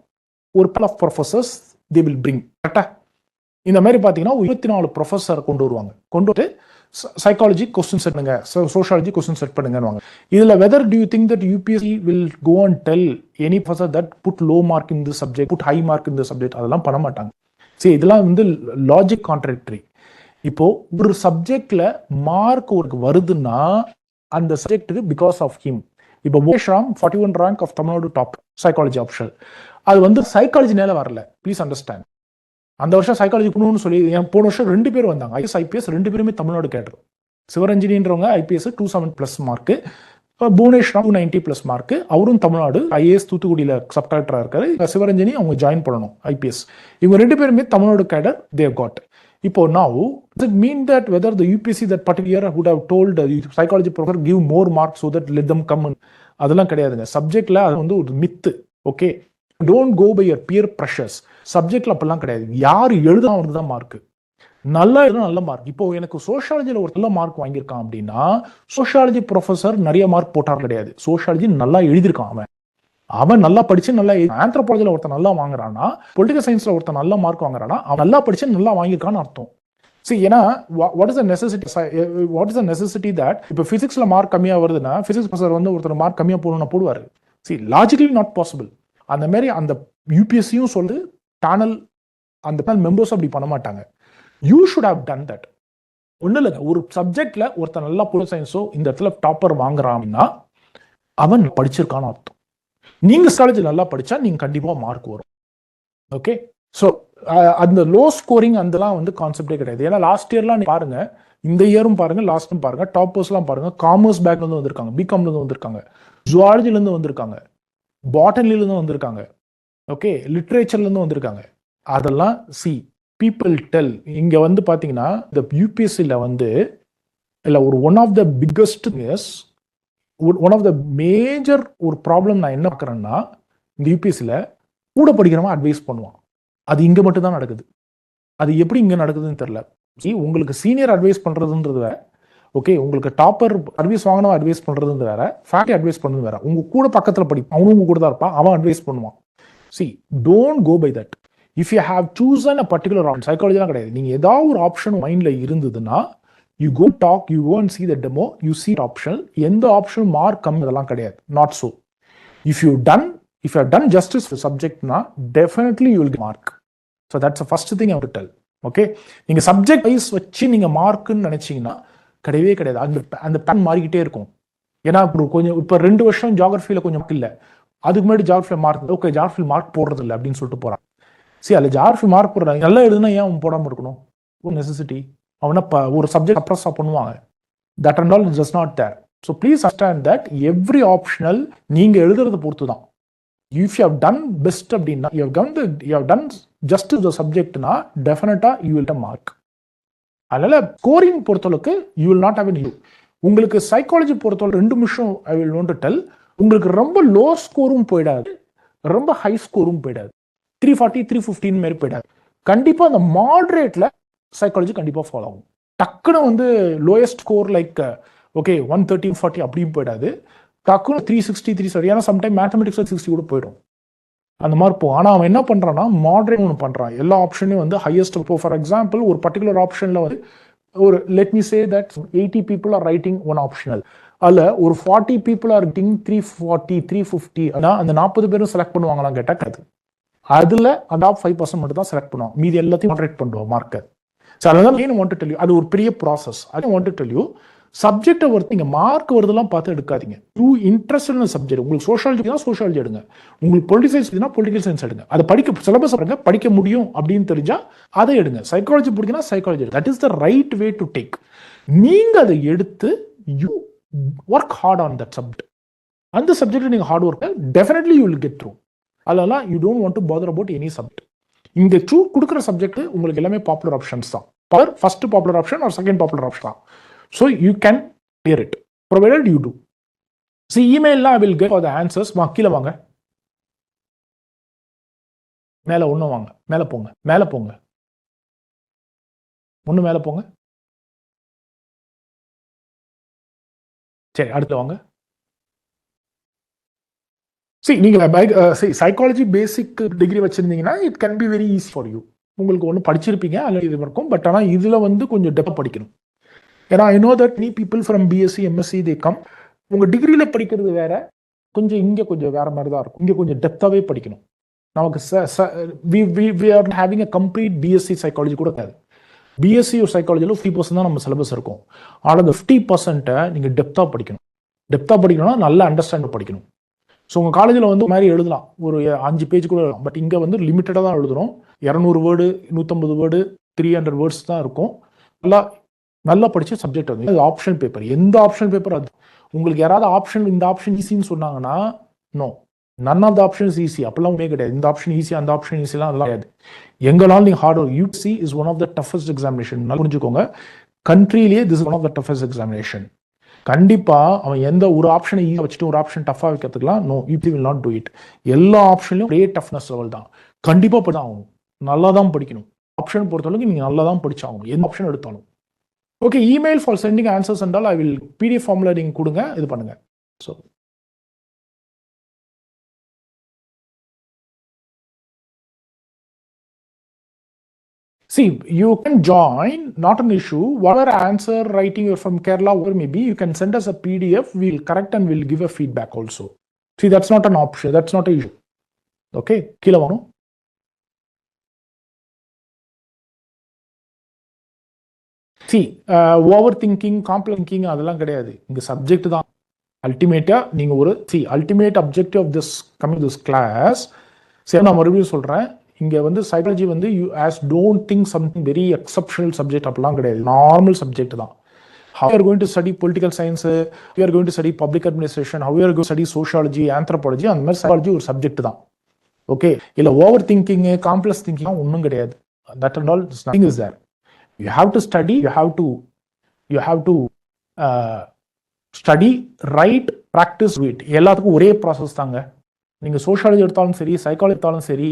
ஒரு பல of professors they will bring. கரெக்டா? இந்த மாதிரி பார்த்தீங்கன்னா 24 ப்ரொஃபஸர் கொண்டு வருவாங்க. கொண்டு வந்து சைக்காலஜி கொஸ்டின் செட் பண்ணுங்க, சோஷியாலஜி கொஸ்டின் செட் பண்ணுங்க. இதுல whether do you think that UPSC will go and tell any professor that put low mark in the subject, put high mark in the subject? அதெல்லாம் பண்ண மாட்டாங்க. சரி, இதெல்லாம் வந்து logic contradictory. இப்போ ஒரு சப்ஜெக்ட்ல மார்க் ஒரு வருதுன்னா அந்த சப்ஜெக்ட்டுக்கு பிகாஸ் ஆஃப் ஹிம். இப்போ Mukeshram 41 rank of Tamil Nadu top psychology option. அது வந்து சைக்காலஜினால வரல. Please understand. அந்த வருஷம் சைக்காலஜி பண்ணணும்னு சொல்லி போன வருஷம் 2 பேர் வந்தாங்க. ஐஎஸ் ஐபிஎஸ் 2 பேருமே தமிழ்நாடு கேட்டர். சிவரஞ்சனின்றவங்க ஐபிஎஸ் 27+ மார்க், புவனேஸ்வரம் 290+ மார்க். அவரும் தமிழ்நாடு ஐஏஎஸ் தூத்துக்குடியில் சப் கலெக்டரா இருக்காரு. சிவரஞ்சனி அவங்க ஜாயின் பண்ணணும் ஐபிஎஸ். இவங்க 2 பேருமே தமிழ்நாடு கேடர், தேவ் காட். இப்போ now does it mean that whether the UPSC that particular year would have told the psychology professor give more marks so that let them come in? அதெல்லாம் கிடையாதுங்க. சப்ஜெக்ட்ல அது வந்து ஒரு myth. Okay, don't go by your peer pressures. சப்ஜெக்ட்ல அப்பெல்லாம் கிடையாது. யார் எழுதுனா அவனுக்கு தான் மார்க். நல்லா எழுதுனா நல்ல மார்க். இப்போ எனக்கு சோஷியாலஜியில் ஒரு நல்ல மார்க் வாங்கியிருக்கான் அப்படின்னா சோஷியாலஜி ப்ரொஃபஸர் நிறைய மார்க் போட்டார் கிடையாது. சோஷியாலஜி நல்லா எழுதியிருக்கான். அவன் நல்லா படிச்சு நல்லா. ஆந்த்ரோபாலஜியில் ஒருத்தன் நல்லா வாங்குறான்னா, பொலிட்டிக்கல் சயின்ஸ்ல ஒருத்தன் நல்ல மார்க் வாங்குறான்னா அவன் நல்லா படிச்சு நல்லா வாங்கியிருக்கான்னு அர்த்தம். சரி, ஏன்னா what is the necessity that இப்போ பிசிக்ஸ்ல மார்க் கம்மியா வருதுன்னா பிசிக்ஸ் ப்ரொஃபஸர் வந்து ஒருத்தர் மார்க் கம்மியா போடணும்னா போடுவாரு. சரி, லாஜிக்கலி நாட் பாசிபிள். அந்த மாதிரி அந்த யூபிஎஸ்சியும் சொல்லு, பேனல் அந்த பேனல் மெம்பர்ஸ் அப்படி பண்ண மாட்டாங்க. You should have done that. ஒன்றும் இல்லைங்க, ஒரு சப்ஜெக்ட்ல ஒருத்தர் நல்லா பொலிட்டிக்கல் சயின்ஸோ இந்த இடத்துல டாப்பர் வாங்குறான் அப்படின்னா அவன் படிச்சிருக்கான்னு அர்த்தம். நீங்க காலேஜ் நல்லா படிச்சா நீங்க கண்டிப்பா மார்க் வரும். ஓகே, ஸோ அந்த லோ ஸ்கோரிங் அதெல்லாம் வந்து கான்செப்டே கிடையாது. ஏன்னா லாஸ்ட் இயர்லாம் பாருங்க, இந்த இயரும் பாருங்க, லாஸ்ட்டும் பாருங்க, டாப்பர்ஸ்லாம் பாருங்க, காமர்ஸ் பேக்ல இருந்து வந்திருக்காங்க, பிகாம்ல இருந்து வந்திருக்காங்க, ஜுவாலஜில இருந்து வந்திருக்காங்க, பாட்டனில இருந்து வந்திருக்காங்க, ஓகே, லிட்ரேச்சர்ல இருந்து வந்திருக்காங்க. அதெல்லாம் people tell, இங்க வந்து பாத்தீங்கன்னா இந்த யூபிஎஸ்சில வந்து இல்ல ஒரு one of the biggest is one of the major ஒரு ப்ராப்ளம் நான் என்ன பார்க்குறேன்னா, இந்த யூபிஎஸ்சியில் கூட படிக்கிறவன் அட்வைஸ் பண்ணுவான். அது இங்கே மட்டும் தான் நடக்குது. அது எப்படி இங்கே நடக்குதுன்னு தெரியல. உங்களுக்கு சீனியர் அட்வைஸ் பண்ணுறதுன்றது வேற, ஓகே, உங்களுக்கு டாப்பர் அட்வைஸ் வாங்கினவன் அட்வைஸ் பண்ணுறதுன்னு வேற, ஃபேக்ட் அட்வைஸ் பண்ணுறது வேற. உங்க கூட பக்கத்தில் படிப்பான், அவனும் உங்க கூட தான் இருப்பான், அவன் அட்வைஸ் பண்ணுவான். See, don't go by that. If you have chosen a particular option, சைக்காலஜிலாம் கிடையாது, நீங்கள் ஏதாவது ஒரு ஆப்ஷன் மைண்டில் இருந்ததுன்னா you go talk, you go and see the demo, you see option, எந்த ஆப்ஷன் மார்க் கம்மி அதெல்லாம் கிடையாது. Not so. If you have done justice for subject na, definitely you will get mark. So that's the first thing I want to tell. Okay, நீங்க subject wise வச்சு நீங்க மார்க்னு நினைச்சீங்கன்னா கிடையவே கிடையாது. அந்த பேன் மாறிக்கிட்டே இருக்கும். ஏன்னா கொஞ்சம் இப்போ 2 வருஷம் ஜியாகிரபியில் கொஞ்சம் இல்லை, அதுக்கு முன்னாடி ஜியாகிரபியில் மார்க், ஓகே ஜியாகிரபியில் மார்க் போடுறது இல்லை அப்படின்னு சொல்லிட்டு போறான். சரி, அதில் ஜியாகிரபி மார்க் போடுறாங்க, நல்லா எழுதுனா ஏன் அவன் போடாமல் இருக்கணும்? ஒரு நெசசிட்டி. அவனை ஒரு சப்ஜெக்ட் அப்ரஸா பண்ணுவாங்க. That and all is just not there. So please understand that every optional நீங்க எழுதுறத பொறுத்து தான். If you have done best அப்படின்னா, you have done just the சப்ஜெக்ட்னா டெஃபினட்டா யூ வில் மார்க். அதனால ஸ்கோரிங் பொறுத்தளவுக்கு you will not have an you. உங்களுக்கு psychology பொறுத்தவரை 2 நிமிஷம் I will want to tell. உங்களுக்கு ரொம்ப லோ ஸ்கோரும் போயிடாது, ரொம்ப ஹை ஸ்கோரும் போயிடாது. 340 315 மாரி போயிடாது. கண்டிப்பா அந்த மாடரேட்ல சைக்காலஜி கண்டிப்பாக ஃபாலோ ஆகும். டக்குன்னு வந்து லோயஸ்ட் ஸ்கோர் லைக் ஓகே 130 40 அப்படியும் போயிடாது. டக்குன்னு 360 370, ஏன்னா சம்டைம் மேத்தமெட்டிக்ஸ் 60 கூட போயிடும், அந்த மாதிரி போகும். ஆனால் அவன் என்ன பண்ணுறான்னா மாடரேட் ஒன்று பண்ணுறான். எல்லா ஆப்ஷனையும் வந்து ஹையஸ்ட். இப்போ ஃபார் எக்ஸாம்பிள் ஒரு பர்டிகுலர் ஆப்ஷனில் வந்து ஒரு let me say that 80 people R writing one optional, அதில் ஒரு 40 people ஆர் ரைட்டிங் 340 350. ஆனால் அந்த 40 பேரும் செலக்ட் பண்ணுவாங்களாம் கேட்டால் கிடையாது. அதில் அந்த 5% மட்டும் தான் செலக்ட் பண்ணுவோம், மீதி எல்லாத்தையும் மாடரேட் பண்ணுவோம் மார்க்கை. அது ஒரு பெரிய process. I want to tell you, சப்ஜெக்டை பொறுத்து நீங்க மார்க் வருதெல்லாம் பார்த்து எடுக்காதீங்க. You interest subject. உங்களுக்கு சோஷியாலஜி தான் சோஷியாலஜி எடுங்க, உங்களுக்கு பொலிட்டிக்கல் சயின்ஸ் பொலிட்டிக்கல் சயின்ஸ் எடுங்க. அதை படிக்க சிலபஸ் எடுங்க, படிக்க முடியும் அப்படின்னு தெரிஞ்சா அதை எடுங்க. சைக்காலஜி பிடிக்குன்னா சைக்காலஜி எடுங்க. That is the right way to take. நீங்க அதை எடுத்து you work hard on that subject. அந்த சப்ஜெக்ட் நீங்க hard work, definitely you will get through. அதெல்லாம் you don't want to bother about any subject. இங்க கொடுக்குற சப்ஜெக்ட் உங்களுக்கு எல்லாமே பாப்புலர் ஆப்ஷன்ஸ் தான். First popular option or second popular option தான். So you can clear it provided you do. See, இமெயில்லாம் I will get for the answers. கீழே வாங்க, மேலே ஒன்று வாங்க, மேலே போங்க, மேலே போங்க, ஒன்று மேலே போங்க. சரி, அடுத்து வாங்க. சைக்காலஜி பேசிக் டிகிரி வச்சிருந்தீங்கன்னா it can be very easy for you. உங்களுக்கு ஒன்று படிச்சிருப்பீங்க அல்லது இது இருக்கும், பட் ஆனால் இதில் வந்து கொஞ்சம் டெப்த் படிக்கணும். ஏன்னா I know that many people from BSc MSc they come. உங்கள் டிகிரியில் படிக்கிறது வேற, கொஞ்சம் இங்கே கொஞ்சம் வேற மாதிரி தான் இருக்கும். இங்கே கொஞ்சம் டெப்த்தாகவே படிக்கணும். நமக்கு we are having a complete BSc psychology கூட கிடையாது. பிஎஸ்சி ஒரு சைக்காலஜியில் 50% தான் நம்ம சிலபஸ் இருக்கும். ஆனால் அந்த 50% நீங்கள் டெப்த்தாக படிக்கணும். டெப்த்தாக படிக்கணும்னா நல்லா அண்டர்ஸ்டாண்ட் படிக்கணும். ஸோ உங்கள் காலேஜில் வந்து மாதிரி எழுதலாம், ஒரு 5 பேஜ் கூட எழுதலாம். பட் இங்கே வந்து லிமிட்டடாக தான் எழுதுகிறோம். 200 வேர்டு 150 வேர்டு 300 வேர்ட்ஸ் தான் இருக்கும். நல்லா படித்த சப்ஜெக்ட் வந்து அது ஆப்ஷன் பேப்பர். எந்த ஆப்ஷன் பேப்பர் அது உங்களுக்கு யாராவது ஆப்ஷன் இந்த ஆப்ஷன் ஈஸின்னு சொன்னாங்கன்னா no, none of the option is easy. அப்பெல்லாம் கிடையாது. இந்த ஆப்ஷன் ஈஸி அந்த ஆப்ஷன் ஈஸிலாம் அதெல்லாம் கிடையாது. எங்கனாலும் நீங்கள் hard work. UPSC is one of the toughest examination. புரிஞ்சுக்கோங்க, கண்ட்ரிலேயே this is one of the toughest examination. கண்டிப்பா அவன் எந்த ஒரு ஆப்ஷனை ஈஸியாக வச்சுட்டு ஒரு ஆப்ஷன் டஃபா வைக்கிறதுக்கலாம் no, UP will not do it. எல்லா ஆப்ஷன்லையும் ஒரே டஃப்னஸ் லெவல் தான். கண்டிப்பா படிதான் ஆகும், நல்லா தான் படிக்கணும். ஆப்ஷன் பொறுத்தளவுக்கு நீங்க நல்லா தான் படிச்சாகும் எந்த ஆப்ஷன் எடுத்தாலும். Okay, email for sending answers என்றால் ஐ வில் பிடிஎஃப் ஃபார்ம்ல நீங்க கொடுங்க, இது பண்ணுங்க. So see, you can join, not an issue. Whatever answer writing you're from Kerala, or maybe you can send us a PDF, we'll correct and we'll give a feedback also. See, that's not an option, that's not an issue. Okay, kila vanu. See, overthinking, complex thinking அதெல்லாம் கிடையாது. இங்க subject தான் அல்டிமேட்டா. நீங்க ஒரு ultimate objective of this coming this class. சரி, நான் மறுபடியும் சொல்றேன், இங்க வந்து சைக்காலஜி வந்து you as don't think something very exceptional subject அப்படிலாம் கிடையாது. நார்மல் சப்ஜெக்ட் தான். How you are going to study political science, you are going to study public administration, how you are going to study sociology, anthropology, அந்த மாதிரி psychology ஒரு subject தான். Okay, இல்ல over thinking complex thinking ஒன்றும் கிடையாது. That and all, nothing is there. You have to study, you have to study, write, practice, wait. எல்லாத்துக்கும் ஒரே process தாங்க. நீங்கள் சோஷியாலஜி எடுத்தாலும் சரி, சைக்காலஜி எடுத்தாலும் சரி,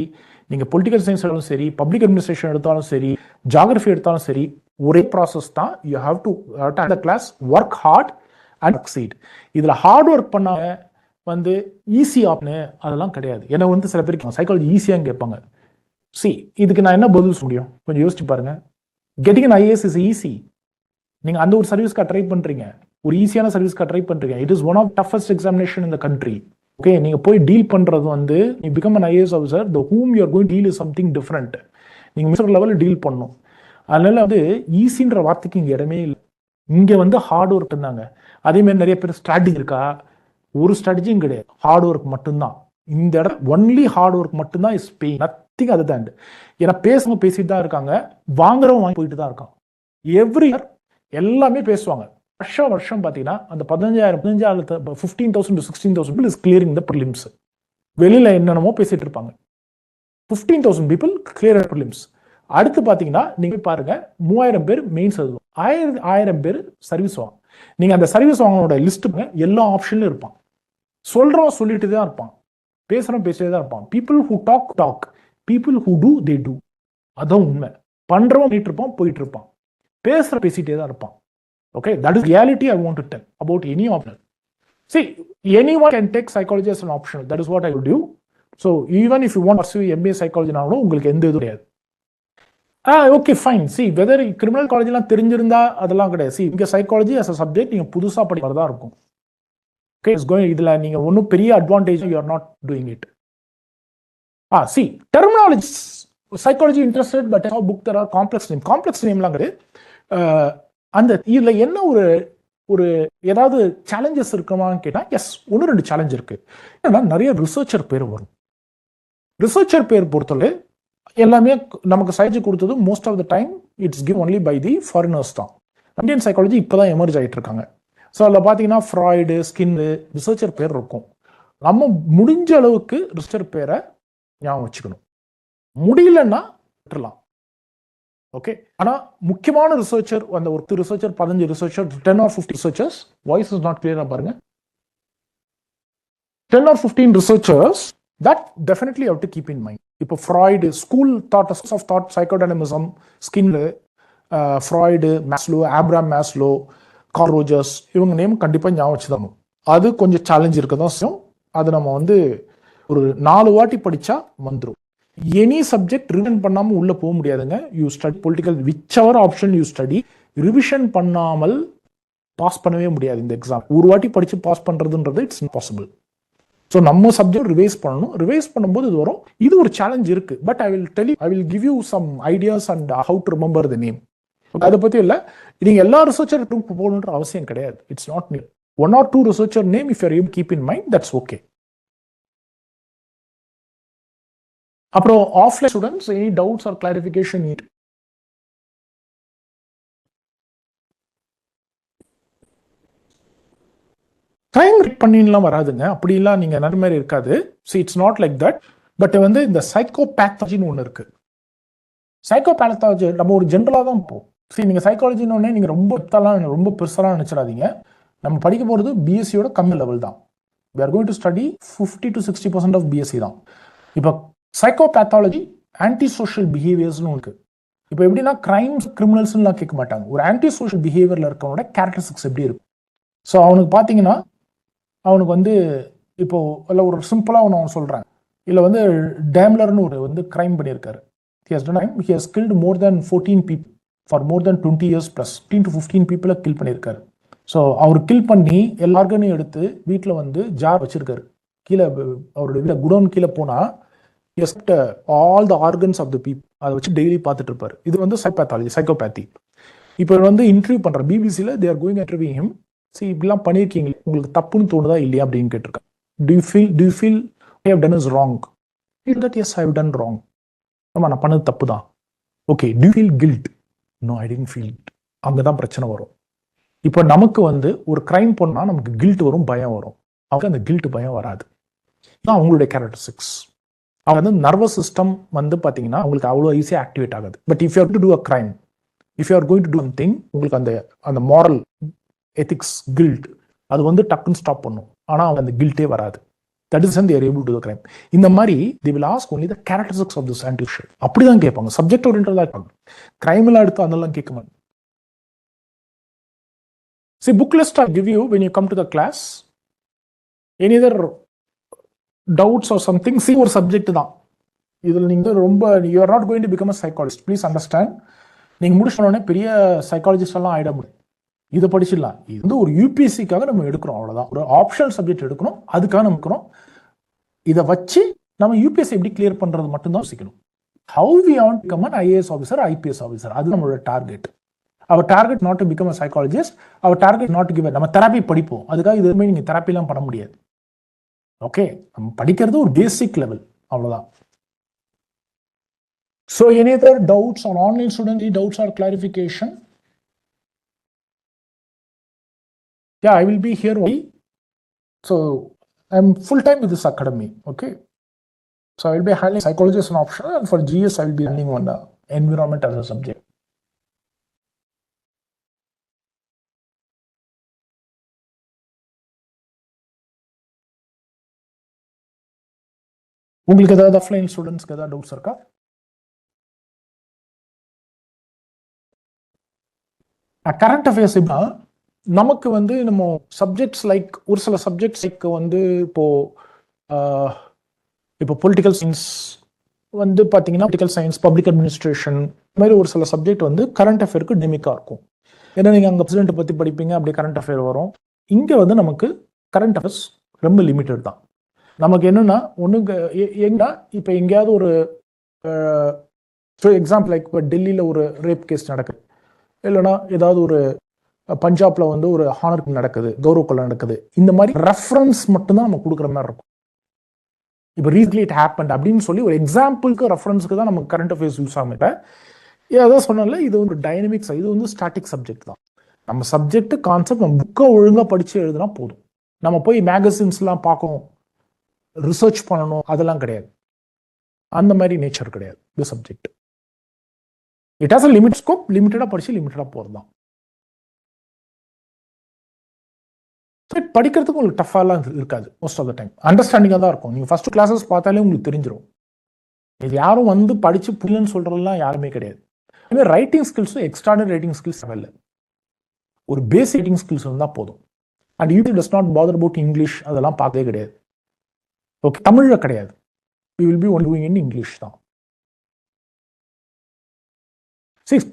நீங்கள் பொலிட்டிக்கல் சயின்ஸ் எடுத்தாலும் சரி, பப்ளிக் அட்மினிஸ்ட்ரேஷன் எடுத்தாலும் சரி, ஜாகிரஃபி எடுத்தாலும் சரி, ஒரே ப்ராசஸ் தான். You have to attend the class, work hard and succeed. இதில் ஹார்ட் ஒர்க் பண்ணாங்க வந்து ஈஸி ஆப்னு அதெல்லாம் கிடையாது. ஏன்னா வந்து சில பேருக்கு சைக்காலஜி ஈஸியான்னு கேட்பாங்க. இதுக்கு நான் என்ன பதில் சொல்ல முடியும்? கொஞ்சம் யோசிச்சு பாருங்க. Getting an IAS is easy. நீங்கள் அந்த ஒரு சர்வீஸ்க்காக ட்ரை பண்ணுறீங்க, ஒரு ஈஸியான சர்வீஸ்க்காக ட்ரை பண்ணுறீங்க. It is one of toughest examination in the country. Okay, நீங்கள் போய் டீல் பண்ணுறது வந்து, நீ become an IAS officer, the whom you are going deal is something different. நீங்கள் மிஸ்டர் லெவலில் டீல் பண்ணணும். அதனால வந்து ஈஸின்ற வார்த்தைக்கு இங்கே இடமே இல்லை. இங்கே வந்து ஹார்ட் ஒர்க் இருந்தாங்க. அதேமாதிரி நிறைய பேர் ஸ்ட்ராட்டஜி இருக்கா? ஒரு ஸ்ட்ராட்டஜியும் கிடையாது, ஹார்ட் ஒர்க் மட்டும்தான். இந்த இடம் ஒன்லி ஹார்ட் ஒர்க் மட்டும்தான் இஸ் பே, நத்திங் அது தான். ஏன்னா பேசுறவங்க பேசிட்டு தான் இருக்காங்க, வாங்குறவங்க வாங்கி போயிட்டு தான் இருக்காங்க. எவ்ரி இயர் எல்லாமே பேசுவாங்க. வருஷம் பார்த்தீங்கன்னா அந்த 15,000 to 16,000 is clearing the prelims. வெளியில என்னென்னமோ பேசிட்டு இருப்பாங்க. 15,000 people கிளியர் ப்ரிலிம்ஸ். அடுத்து பார்த்தீங்கன்னா நீங்க பாருங்க, 3,000 பேர் மெயின்ஸ் எழுதுவோம், 1,000 பேர் சர்வீஸ் வாங்க. நீங்க அந்த சர்வீஸ் வாங்கனோட லிஸ்ட் எல்லா ஆப்ஷன்லயும் இருப்பான். சொல்றவன் சொல்லிட்டு தான் இருப்பான், பேசுறவன் பேசிட்டே தான் இருப்பான். People who talk, people who do they do. அதான் உண்மை. பண்றவன் பண்ணிட்டு இருப்பான், போயிட்டு இருப்பான். பேசுற பேசிட்டே தான் இருப்பான். Okay, that is reality I want to tell about any option. See, anyone can take psychology as an option. That is what I would do. So even if you want to pursue MBA psychology now, உங்களுக்கு எந்த இதுவும் கிடையாது. Okay fine. See whether criminal காலேஜ்லாம் தெரிஞ்சிருந்தா அதெல்லாம் கிடையாது. C இங்கே psychology as a subject நீங்கள் புதுசாக படிக்கிறது தான் இருக்கும். Okay, it's going. இதில் நீங்கள் ஒன்றும் பெரிய advantage you are not doing it. See terminology psychology interested but book there are complex நேம்லாம் கிடையாது. அந்த இதில் என்ன ஒரு ஏதாவது சேலஞ்சஸ் இருக்குமான்னு கேட்டால், எஸ், 1-2 சேலஞ்ச் இருக்கு. ஏன்னா நிறைய ரிசர்ச்சர் பேர் வரும். ரிசர்ச்சர் பேர் பொறுத்தவரை எல்லாமே நமக்கு சைக்காலஜி கொடுத்தது most of the time it's give only by the foreigners தான். இந்தியன் சைக்காலஜி இப்போ தான் எமர்ஜ் ஆகிட்டு இருக்காங்க. ஸோ அதில் பார்த்தீங்கன்னா ஃப்ராய்டு, ஸ்கின்னு, ரிசர்ச்சர் பேர் இருக்கும். நம்ம முடிஞ்ச அளவுக்கு ரிசர்ச்சர் பேரை ஞாபகம் வச்சுக்கணும். முடியலன்னா விட்டுறலாம். ஓகே, ஆனால் முக்கியமான ரிசர்ச்சர், அந்த ஒரு researcher 15 researcher 10 or 15 researchers, voice is not கிளியரா பாருங்க, 10 or 15 researchers that definitely you have to keep in mind. இப்போ Freud, school thought of thought, psychodynamism, skin, Freud, Maslow, Abraham Maslow, Carl Rogers, இவங்க name கண்டிப்பாக ஞாபகம் வச்சுதான். அது கொஞ்சம் challenge இருக்க தான் செய்யும். அது நம்ம வந்து ஒரு 4 வாட்டி படித்தா வந்துடும். எனி சப்ஜெக்ட் ரிவிஷன் பண்ணாமல் உள்ளே போக முடியாதுங்க. You study political, which ever option you study, revision பண்ணாமல் பாஸ் பண்ணவே முடியாது இந்த எக்ஸாம். ஒரு வாட்டி படித்து பாஸ் பண்ணுறதுன்றது இட்ஸ் இம்பாசிபிள். ஸோ நம்ம சப்ஜெக்ட் ரிவைஸ் பண்ணணும். ரிவைஸ் பண்ணும்போது இது வரும். இது ஒரு சேலஞ்ச் இருக்கு. But I will give you some ideas and how to remember the name. அதை பற்றி இல்லை, நீங்கள் எல்லா ரிசர்ச்சருக்கும் போகணுன்ற அவசியம் கிடையாது. It's not need. 1 or 2 researcher name if you are able keep in mind, that's okay. அப்புறம் offline students, any doubts or clarification need? Time read பண்ணிலாம் வராதுங்க, அப்படிலாம் நீங்கள் நிறைய மாதிரி இருக்காது. So it's not like that. But வந்து இந்த சைக்கோபேத்தாலஜின்னு ஒன்று இருக்கு. சைக்கோபேத்தாலஜி நம்ம ஒரு ஜென்ரலாக தான் போகும். சரி, நீங்கள் சைக்காலஜின்னு நீங்கள் ரொம்ப பெருசாலாம் நினச்சிடாதீங்க. நம்ம படிக்க போகிறது பிஎஸ்சியோட கம்மி லெவல் தான். we are going to study 50 to 60% of BSc தான். இப்போ சைக்கோபேத்தாலஜி ஆன்டி சோஷியல் பிஹேவியர்ஸ்னு இருக்கு. இப்போ எப்படின்னா கிரைம்ஸ், கிரிமினல்ஸ்லாம் கேட்க மாட்டாங்க. ஒரு ஆன்டி சோஷியல் பிஹேவியரில் இருக்கவனோட கேரக்டரிஸ்டிக்ஸ் எப்படி இருக்கும். ஸோ அவனுக்கு பார்த்தீங்கன்னா, அவனுக்கு வந்து இப்போ இல்லை ஒரு சிம்பிளாக அவன் சொல்கிறேன், இல்லை வந்து டேம்லர்னு ஒரு வந்து கிரைம் பண்ணியிருக்காரு. he has killed more than 14 people for more than 20 years plus. 15 to 15 people kill பண்ணியிருக்காரு. ஸோ அவர் கில் பண்ணி எல்லாருக்கும் எடுத்து வீட்டில் வந்து ஜார் வச்சிருக்காரு. கீழே அவருடைய வீட்டில் குடோன் கீழே போனால் all the organs of the people அதை வச்சு டெய்லி பார்த்துட்டு இருப்பாரு. இது வந்து சைக்கோபேத்தி. இப்போ வந்து இன்டர்வியூ பண்ணுற பிபிசியில் they are going to interview him. சரி, இப்படிலாம் பண்ணியிருக்கீங்க, உங்களுக்கு தப்புன்னு தோணுதா இல்லையா அப்படின்னு கேட்டிருக்கேன். do you feel I have done is wrong? that yes, I have done wrong. ஆமாம், நான் பண்ணது தப்பு தான். Okay, do you feel guilt? no, I didn't feel it. அங்கே தான் பிரச்சனை வரும். இப்போ நமக்கு வந்து ஒரு கிரைம் பண்ணால் நமக்கு கில்ட் வரும், பயம் வரும். அவங்க அந்த கில்ட், பயம் வராது. தான் அவங்களுடைய கேரக்டரிஸ்டிக்ஸ். அவங்க நர்வஸ் சிஸ்டம் பார்த்தீங்கன்னா உங்களுக்கு அவ்வளோ ஈஸியாக ஆக்டிவேட் ஆகாது. But if you do do a crime, if you are going to do something, உங்களுக்கு அந்த மாரல் எத்திக்ஸ் கில்ட் அது டக்குன்னு ஸ்டாப் பண்ணும். ஆனால் அவங்க அந்த கில்ட்டே வராது. That is they are able to do the crime. இந்த மாதிரி they will ask only the characteristics of this anti-social. அப்படிதான் கேட்பாங்க, சப்ஜெக்ட் ஓரியன்டா இருப்பாங்க. கிரைம்லாம் எடுத்து அதெல்லாம் கேட்க மாட்டாங்க. See, book list I give you when you come to the class. Any other doubts or something, see ஒரு சப்ஜெக்ட் தான். இதில் நீங்கள் ரொம்ப you are not going to become a psychologist. Please understand. நீங்கள் முடிச்சோடனே பெரிய சைக்காலஜிஸ்ட் எல்லாம் ஆயிட முடியும். இதை படிச்சிடலாம். இது ஒரு யூபிஎஸ்சிக்காக நம்ம எடுக்கிறோம், அவ்வளோதான். ஒரு ஆப்ஷனல் சப்ஜெக்ட் எடுக்கணும், அதுக்காக நம்ம இருக்கிறோம். இதை வச்சு நம்ம யூபிஎஸ்சி எப்படி கிளியர் பண்றது மட்டும்தான் யோசிக்கணும். How we want to become an IAS officer, IPS officer, அது நம்மளோட டார்கெட். அவர் target not to become a psychologist, அவர் டார்கெட் நாட் டு கிவ். நம்ம தெரப்பி படிப்போம், அதுக்காக இதுவுமே நீங்க தெரப்பிலாம் பண்ண முடியாது. ஓகே, நம்ம படிக்கிறது ஒரு பேசிக் லெவல், அவ்வளவுதான். So any other doubts on online students, any doubts or clarification? Yeah, I will be here only. So I'm full time with this academy. Okay, so I will be handling psychology as an option, and for GS I will be handling on environment as a subject. உங்களுக்கு ஏதாவது offline ஸ்டூடெண்ட்ஸ்க்கு ஏதாவது doubts இருக்கா? Current affairs இப்படின்னா நமக்கு நம்ம subjects like ஒரு சில சப்ஜெக்ட்ஸ் லைக் இப்போ பொலிட்டிக்கல் சயின்ஸ் பார்த்தீங்கன்னா பொலிட்டிக்கல் சயின்ஸ், பப்ளிக் அட்மினிஸ்ட்ரேஷன், இந்த மாதிரி ஒரு சில சப்ஜெக்ட் கரண்ட் அஃபேருக்கு டெமிக்காக இருக்கும். ஏன்னா நீங்கள் அங்கே பிரசிடென்ட்டை பற்றி படிப்பீங்க, அப்படியே கரண்ட் அஃபேர் வரும். இங்கே நமக்கு கரண்ட் அஃபேர்ஸ் ரொம்ப லிமிட்டட் தான். நமக்கு என்னன்னா எங்கன்னா இப்போ எங்கேயாவது ஒரு எக்ஸாம்பிள் லைக் இப்போ டெல்லியில் ஒரு ரேப் கேஸ் நடக்குது, இல்லைன்னா ஏதாவது ஒரு பஞ்சாப்ல ஒரு ஹானர் நடக்குது, கௌரவ கொலை நடக்குது, இந்த மாதிரி ரெஃபரன்ஸ் மட்டும்தான் நம்ம கொடுக்குற மாதிரி இருக்கும். இப்போ ரீசன்ட்லி இட் ஹேப்பன்ட் அப்படின்னு சொல்லி ஒரு எக்ஸாம்பிளுக்கு ரெஃபரன்ஸ்க்கு தான் நமக்கு கரண்ட் அஃபேர்ஸ் யூஸ் ஆகிட்ட. அதான் சொன்னால இது ஒரு டைனமிக்ஸ், இது ஸ்டாட்டிக் சப்ஜெக்ட் தான். நம்ம சப்ஜெக்ட் கான்செப்ட் நம்ம புக்கை ஒழுங்காக படிச்சு எழுதுனா போதும். நம்ம போய் மேகசின்ஸ்லாம் பார்க்கணும், ரிசர்ச் பண்ணணும், அதெல்லாம் கிடையாது. அந்த மாதிரி நேச்சர் கிடையாது இந்த subject. It has a limit scope, லிமிட்டடாக படிச்சு லிமிட்டடாக போகிறது தான். படிக்கிறதுக்கு உங்களுக்கு டஃபாலாம் இருக்காது. மோஸ்ட் ஆஃப் த டைம் அண்டர்ஸ்டாண்டிங்காக தான் இருக்கும். நீங்கள் ஃபர்ஸ்ட் கிளாஸஸ் பார்த்தாலே உங்களுக்கு தெரிஞ்சிடும். இது யாரும் படிச்சு புரியலன்னு சொல்றதுலாம் யாருமே கிடையாது. ரைட்டிங் ஸ்கில்ஸும் எக்ஸ்ட்ராடனரி ரைட்டிங் ஸ்கில்ஸ் இல்லை, ஒரு பேசிக் ரைட்டிங் ஸ்கில்ஸ் இருந்தால் போதும். And you does not bother about English, அதெல்லாம் பார்த்தே கிடையாது. ஓகே, தமிழில் கிடையாது. We will be only doing in English தான்.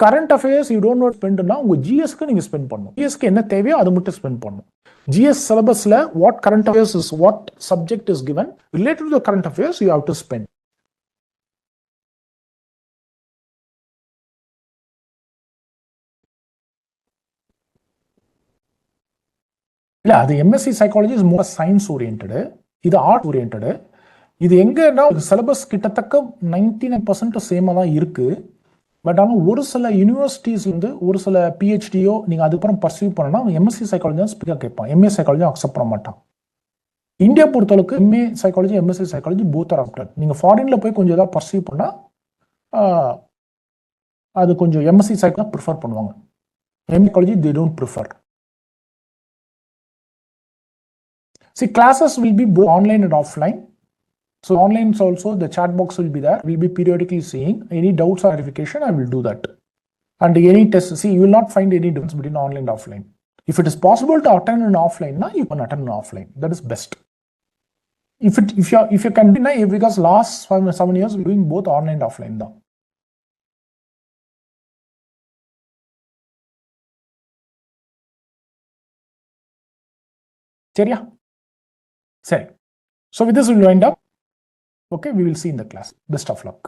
Current affairs you don't note ஸ்பெண்ட்னா உங்க ஜிஎஸ்க்கு நீங்க ஸ்பெண்ட் பண்ணணும். ஜிஎஸ்க்கு என்ன தேவையோ அது மட்டும் ஸ்பெண்ட் பண்ணணும். ஜிஎஸ் சிலபஸ்ல what current affairs is, what subject is given related to current affairs you have to spend. இல்ல, அது MSc psychology is more science oriented, இது ஆர்ட் ஓரியன்டடு. இது எங்கன்னா சிலபஸ் கிட்டத்தட்ட 99% சேமா தான் இருக்கு. பட் ஆனால் ஒரு சில யூனிவர்சிட்டிஸ் ஒரு சில பிஹெச்டியோ நீங்கள் அதுக்கப்புறம் பர்சீவ் பண்ணனா எம்எஸ்சி சைக்காலஜி தான் ஸ்பீக்காக கேட்பான், எம்ஏ சைக்காலஜி அக்செப்ட் பண்ண மாட்டான். இந்தியா பொறுத்தளவுக்கு MA psychology, MSc psychology both or after. நீங்கள் ஃபாரின்ல போய் கொஞ்சம் ஏதாவது பர்சீவ் பண்ணால் அது கொஞ்சம் எம்எஸ்சி சைக்காலஜி ப்ரிஃபர் பண்ணுவாங்க. MA college they don't prefer. Classes will be both online and offline. So online also the chat box will be there. We'll be periodically seeing any doubts or clarification. I will do that. And any test, you will not find any difference between online and offline. If it is possible to attend an offline, you can attend an offline. That is best. If you can deny, because last 7 years we're doing both online and offline now. So with this we'll wind up. Okay, we will see in the class. Best of luck.